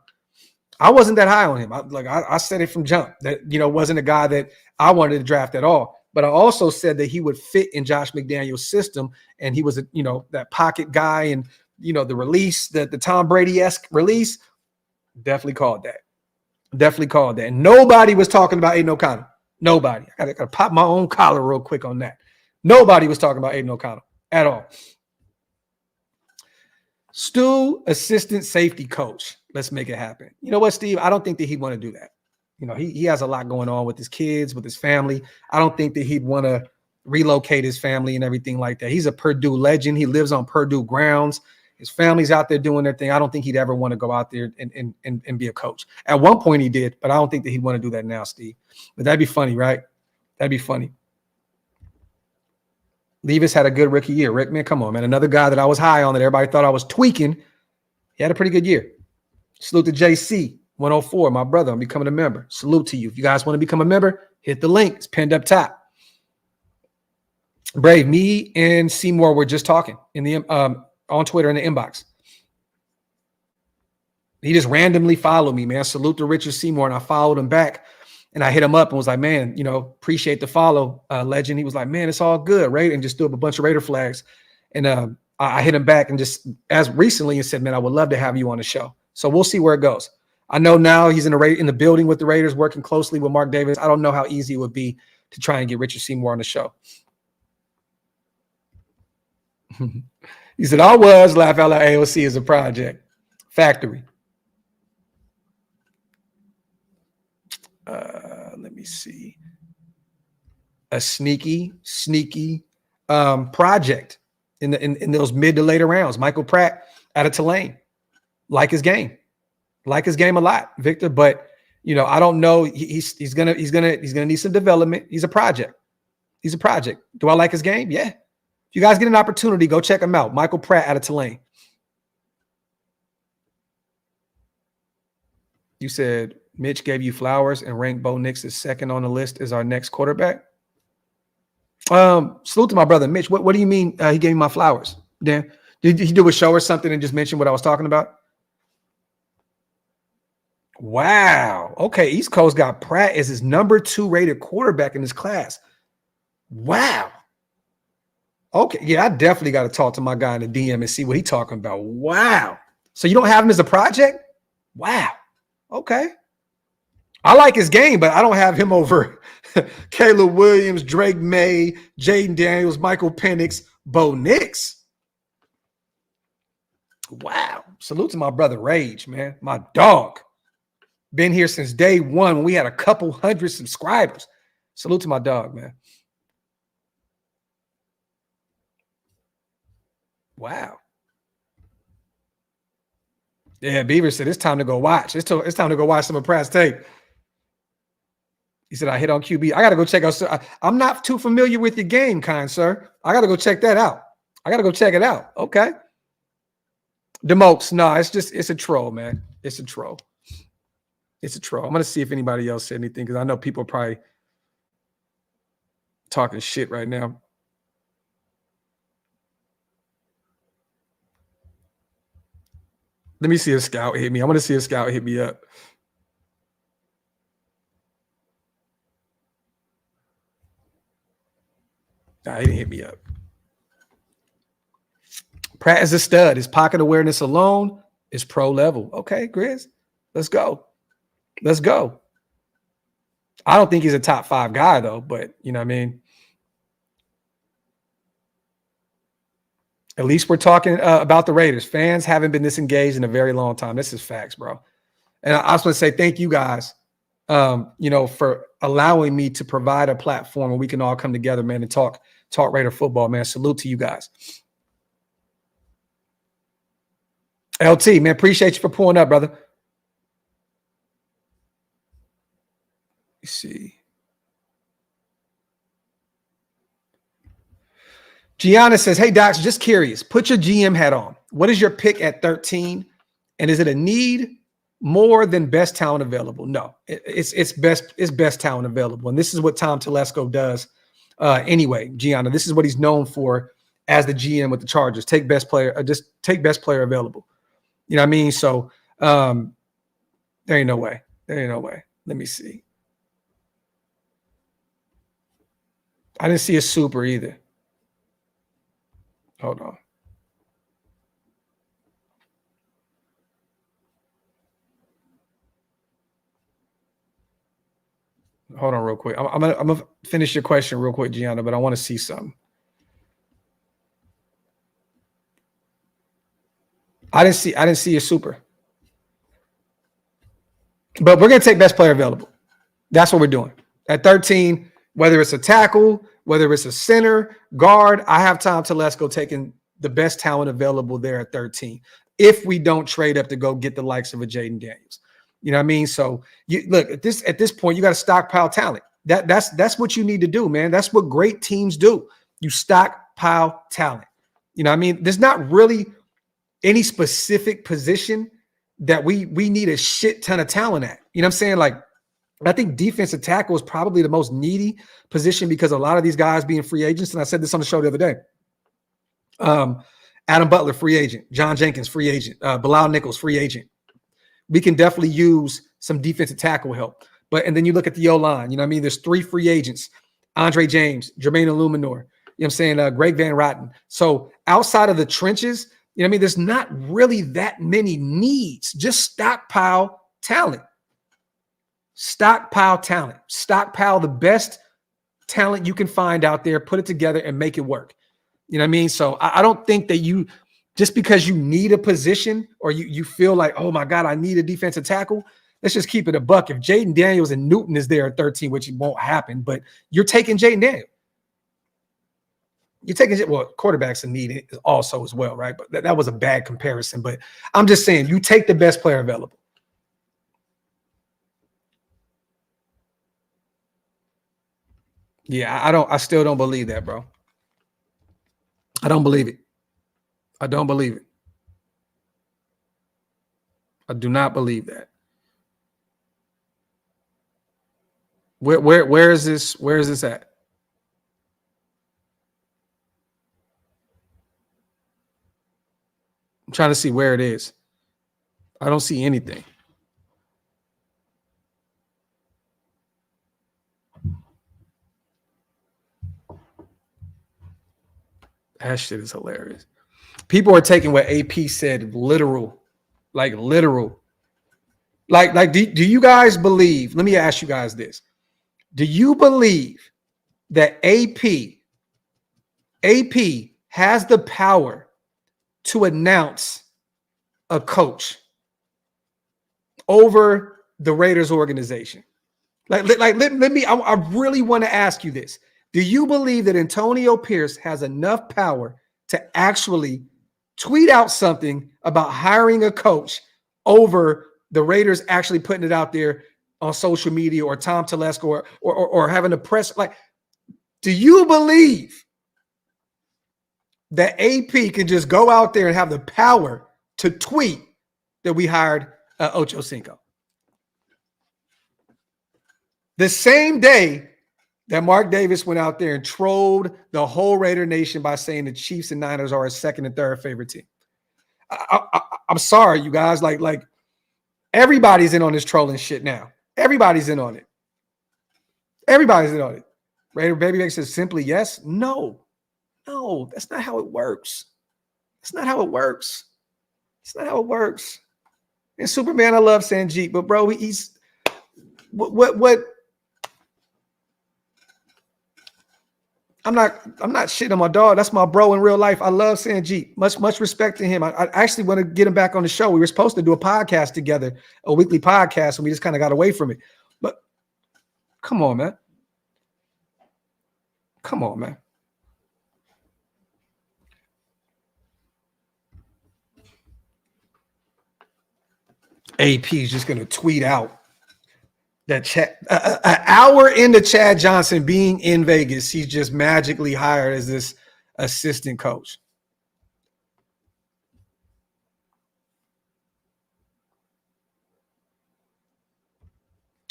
I wasn't that high on him. I said it from jump that, wasn't a guy that I wanted to draft at all. But I also said that he would fit in Josh McDaniel's system. And he was, that pocket guy and, the release, the Tom Brady-esque release. Definitely called that. And nobody was talking about Aiden O'Connell. Nobody. I got to pop my own collar real quick on that. Nobody was talking about Aiden O'Connell at all. Stu, assistant safety coach. Let's make it happen. You know what, Steve? I don't think that he'd want to do that. He has a lot going on with his kids, with his family. I don't think that he'd want to relocate his family and everything like that. He's a Purdue legend. He lives on Purdue grounds. His family's out there doing their thing. I don't think he'd ever want to go out there and be a coach. At one point he did, but I don't think that he'd want to do that now, Steve. But that'd be funny, right? That'd be funny. Levis had a good rookie year. Rick, man, come on, man. Another guy that I was high on that everybody thought I was tweaking. He had a pretty good year. Salute to JC 104, my brother. I'm becoming a member. Salute to you. If you guys want to become a member, hit the link. It's pinned up top. Brave, me and Seymour were just talking in the on Twitter in the inbox. He just randomly followed me, man. Salute to Richard Seymour, and I followed him back. And I hit him up and was like, man, appreciate the follow, legend. He was like, man, it's all good, right? And just threw up a bunch of Raider flags. And I hit him back and just as recently and said, man, I would love to have you on the show. So we'll see where it goes. I know now he's in the building with the Raiders, working closely with Mark Davis. I don't know how easy it would be to try and get Richard Seymour on the show. He said, I was laugh out loud AOC is a project. Factory. Let me see. A sneaky project in those mid to later rounds. Michael Pratt out of Tulane. Like his game a lot, Victor. But I don't know. He's gonna need some development. He's a project. Do I like his game? Yeah. If you guys get an opportunity, go check him out. Michael Pratt out of Tulane. You said Mitch gave you flowers and ranked Bo Nix as second on the list as our next quarterback. Salute to my brother Mitch. What do you mean he gave me my flowers? Dan, did he do a show or something and just mention what I was talking about? Wow. Okay, East Coast got Pratt as his number 2 rated quarterback in his class. Wow. Okay, yeah, I definitely got to talk to my guy in the DM and see what he's talking about. Wow. So you don't have him as a project? Wow. Okay. I like his game, but I don't have him over Caleb Williams, Drake May, Jaden Daniels, Michael Penix, Bo Nix. Wow. Salute to my brother Rage, man. My dog. Been here since day one when we had a couple hundred subscribers. Salute to my dog, man. Wow. Yeah, Beaver said it's time to go watch. It's time to go watch some of Pratt's tape. He said, I hit on QB. I got to go check out. I'm not too familiar with your game, kind sir. I got to go check that out. I got to go check it out. Okay. Demokes, no, it's a troll, man. It's a troll. I'm going to see if anybody else said anything because I know people are probably talking shit right now. Let me see a scout hit me. I want to see a scout hit me up. Nah, he didn't hit me up. Pratt is a stud. His pocket awareness alone is pro level. Okay, Grizz, let's go. I don't think he's a top 5 guy, though, but you know what I mean? At least we're talking about the Raiders. Fans haven't been this engaged in a very long time. This is facts, bro. And I just want to say thank you guys, for allowing me to provide a platform where we can all come together, man, and talk Raider football, man. Salute to you guys. LT, man, appreciate you for pulling up, brother. Let's see. Gianna says, hey, Docs, just curious. Put your GM hat on. What is your pick at 13? And is it a need more than best talent available. No, it's best talent available. And this is what Tom Telesco does anyway, Gianna. This is what he's known for as the GM with the Chargers. Take best player, just take best player available. You know what I mean? So there ain't no way. There ain't no way. Let me see. I didn't see a super either. Hold on. Hold on real quick. I'm gonna finish your question real quick, Gianna, but I want to see something. I didn't see a super. But we're gonna take best player available. That's what we're doing. At 13, whether it's a tackle, whether it's a center, guard, I have Tom Telesco taking the best talent available there at 13. If we don't trade up to go get the likes of a Jaden Daniels. You know what I mean? So you look at this point, you got to stockpile talent. That's what you need to do, man. That's what great teams do. You stockpile talent. You know what I mean? There's not really any specific position that we need a shit ton of talent at. You know what I'm saying? Like, I think defensive tackle is probably the most needy position because a lot of these guys being free agents. And I said this on the show the other day. Adam Butler, free agent. John Jenkins, free agent. Bilal Nichols, free agent. We can definitely use some defensive tackle help. And then you look at the O-line, you know what I mean? There's 3 free agents, Andre James, Jermaine Illuminor, you know what I'm saying? Greg Van Rotten. So outside of the trenches, you know what I mean? There's not really that many needs. Just stockpile talent. Stockpile talent. Stockpile the best talent you can find out there, put it together and make it work. You know what I mean? So I don't think that just because you need a position or you feel like, oh my God, I need a defensive tackle. Let's just keep it a buck. If Jaden Daniels and Newton is there at 13, which won't happen, but you're taking Jaden Daniels. You're taking quarterbacks in need also as well, right? But that was a bad comparison. But I'm just saying, you take the best player available. Yeah, I still don't believe that, bro. I don't believe it. I don't believe it. I do not believe that. Where is this? Where is this at? I'm trying to see where it is. I don't see anything. That shit is hilarious. People are taking what AP said literal, like literal. Like do you guys believe? Let me ask you guys this. Do you believe that AP has the power to announce a coach over the Raiders organization? Let me, I really want to ask you this. Do you believe that Antonio Pierce has enough power to actually tweet out something about hiring a coach over the Raiders actually putting it out there on social media, or Tom Telesco or having a press? Like, do you believe that AP can just go out there and have the power to tweet that we hired Ocho Cinco? The same day that Mark Davis went out there and trolled the whole Raider Nation by saying the Chiefs and Niners are his second and third favorite team. I'm sorry, you guys. Like everybody's in on this trolling shit now. Everybody's in on it. Everybody's in on it. Raider Baby says simply yes. No, that's not how it works. That's not how it works. It's not how it works. And Superman, I love Sanjit, but bro, he's what? I'm not shitting on my dog. That's my bro in real life. I love Sanjit. Much respect to him. I actually want to get him back on the show. We were supposed to do a podcast together, a weekly podcast, and we just kind of got away from it. But come on, man. Come on, man. AP is just going to tweet out that an hour into Chad Johnson being in Vegas, he's just magically hired as this assistant coach.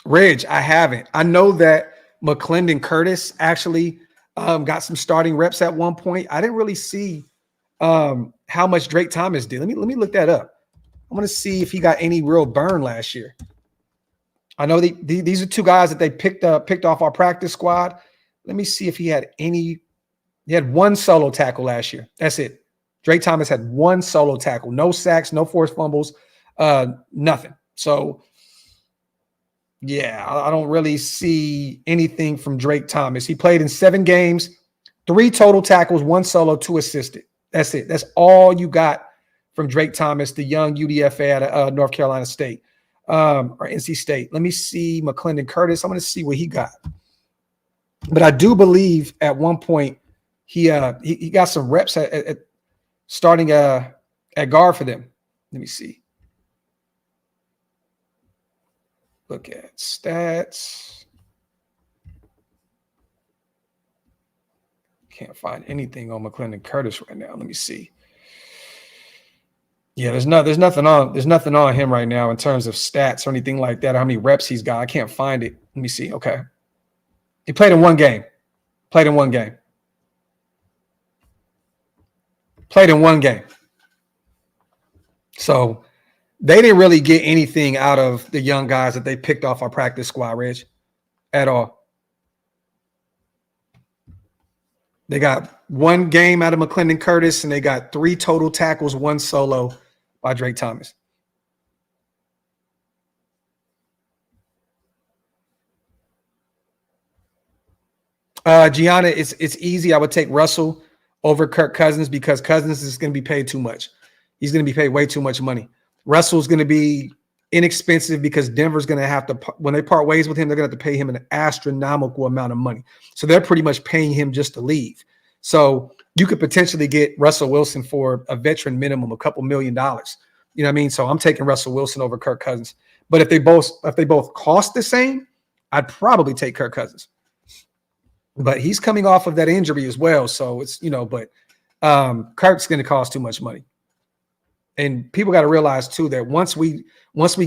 Ridge, I haven't. I know that McClendon Curtis actually got some starting reps at one point. I didn't really see how much Drake Thomas did. Let me look that up. I want to see if he got any real burn last year. I know these are two guys that they picked off our practice squad. Let me see if he had any. He had one solo tackle last year. That's it. Drake Thomas had one solo tackle, no sacks, no forced fumbles, nothing. So, yeah, I don't really see anything from Drake Thomas. He played in 7 games, 3 total tackles, 1 solo, 2 assisted. That's it. That's all you got from Drake Thomas, the young UDFA out of North Carolina State or NC State. Let me see McClendon Curtis. I'm going to see what he got. But I do believe at one point he got some reps at starting at guard for them. Let me see. Look at stats. Can't find anything on McClendon Curtis right now. Let me see. Yeah, there's nothing on him right now in terms of stats or anything like that, or how many reps he's got. I can't find it. Let me see. Okay. He played in one game. Played in one game. So they didn't really get anything out of the young guys that they picked off our practice squad, Rich, at all. They got 1 game out of McClendon Curtis, and they got 3 total tackles, 1 solo by Drake Thomas. Gianna, it's easy. I would take Russell over Kirk Cousins because Cousins is going to be paid too much. He's going to be paid way too much money. Russell's going to be inexpensive because Denver's going to have to, when they part ways with him, they're going to have to pay him an astronomical amount of money. So they're pretty much paying him just to leave. So you could potentially get Russell Wilson for a veteran minimum, a couple $1 million. You know what I mean? So I'm taking Russell Wilson over Kirk Cousins. But if they both cost the same, I'd probably take Kirk Cousins. But he's coming off of that injury as well. So it's, but Kirk's going to cost too much money. And people got to realize too that once we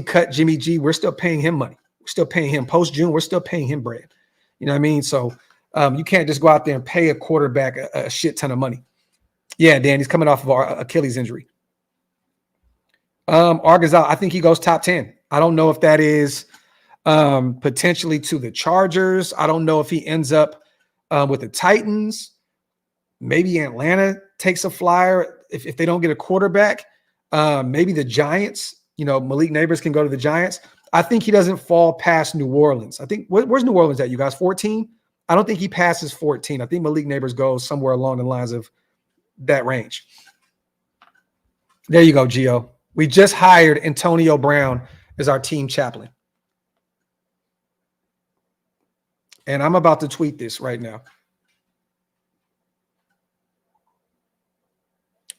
cut Jimmy G, we're still paying him money. We're still paying him post-June. We're still paying him bread. You know what I mean? So you can't just go out there and pay a quarterback a shit ton of money. Yeah, Dan, he's coming off of our Achilles injury. Argazal, I think he goes top 10. I don't know if that is potentially to the Chargers. I don't know if he ends up with the Titans. Maybe Atlanta takes a flyer if they don't get a quarterback. Maybe the Giants, Malik Neighbors can go to the Giants. I think he doesn't fall past New Orleans. I think, where's New Orleans at, you guys? 14? I don't think he passes 14. I think Malik Neighbors goes somewhere along the lines of that range. There you go, Gio. We just hired Antonio Brown as our team chaplain. And I'm about to tweet this right now.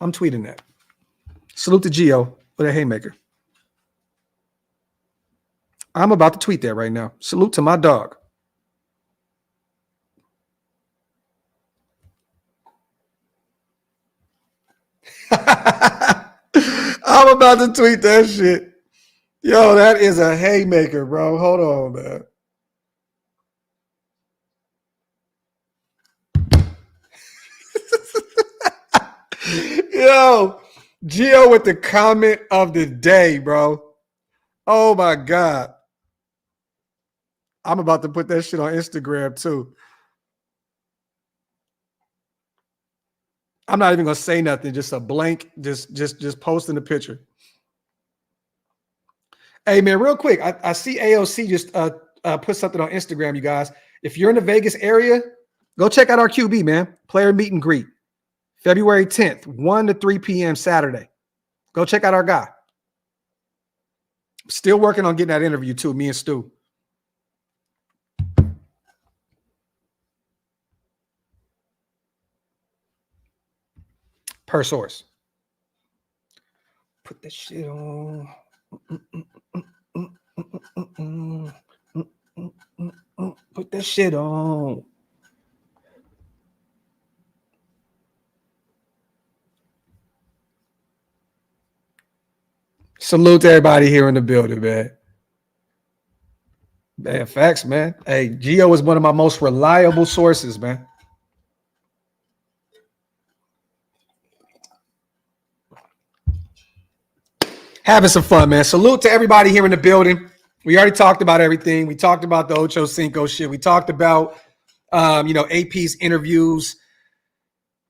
I'm tweeting that. Salute to Gio with a haymaker. I'm about to tweet that right now. Salute to my dog. I'm about to tweet that shit. Yo, that is a haymaker, bro. Hold on, man. Yo, Gio with the comment of the day, bro. Oh my God. I'm about to put that shit on Instagram too. I'm not even gonna say nothing, just a blank, just posting the picture. Hey man, real quick, I see AOC just put something on Instagram, you guys. If you're in the Vegas area, go check out our QB, man. Player meet and greet. February 10th, 1 to 3 p.m. Saturday. Go check out our guy. Still working on getting that interview too, me and Stu. Per source. Put that shit on. Put that shit on. Salute to everybody here in the building, man. Man, facts, man. Hey, Gio is one of my most reliable sources, man. Having some fun, man. Salute to everybody here in the building. We already talked about everything. We talked about the Ocho Cinco shit. We talked about, AP's interviews.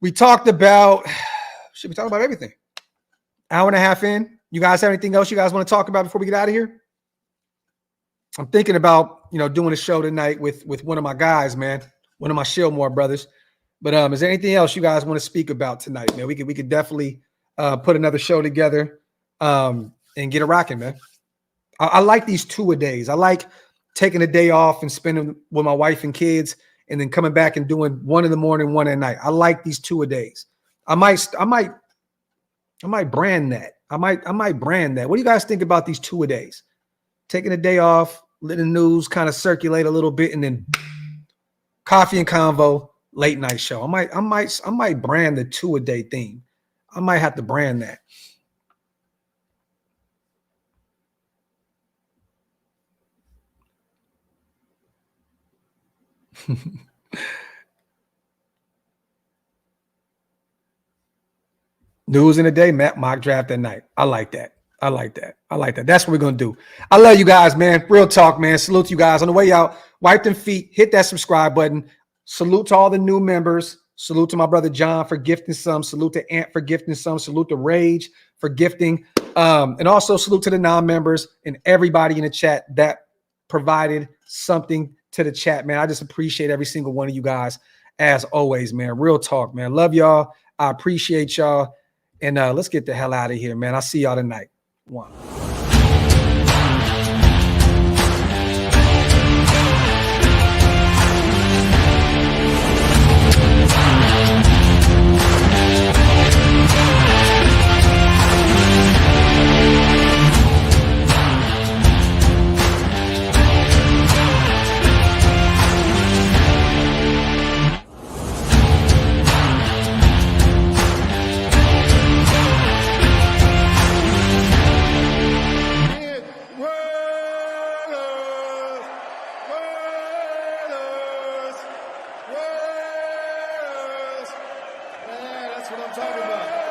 We talked about, we talked about everything. Hour and a half in. You guys have anything else you guys want to talk about before we get out of here? I'm thinking about, doing a show tonight with one of my guys, man. One of my Shillmore brothers. But is there anything else you guys want to speak about tonight, man? We could definitely put another show together and get it rocking, man. I like these 2-a-days. I like taking a day off and spending with my wife and kids, and then coming back and doing 1 in the morning, 1 at night. I like these 2-a-days. I might brand that. I might brand that. What do you guys think about these 2-a-days? Taking a day off, letting the news kind of circulate a little bit, and then coffee and convo, late night show. I might brand the 2-a-day theme. I might have to brand that. News in a day, mock draft at night. I like that. That's what we're going to do. I love you guys, man. Real talk, man. Salute to you guys. On the way out, wipe them feet, hit that subscribe button. Salute to all the new members. Salute to my brother John for gifting some. Salute to Ant for gifting some. Salute to Rage for gifting. And also salute to the non-members and everybody in the chat that provided something to the chat, man. I just appreciate every single one of you guys as always, man. Real talk, man. Love y'all. I appreciate y'all. And let's get the hell out of here, man. I'll see y'all tonight. One. That's what I'm talking about.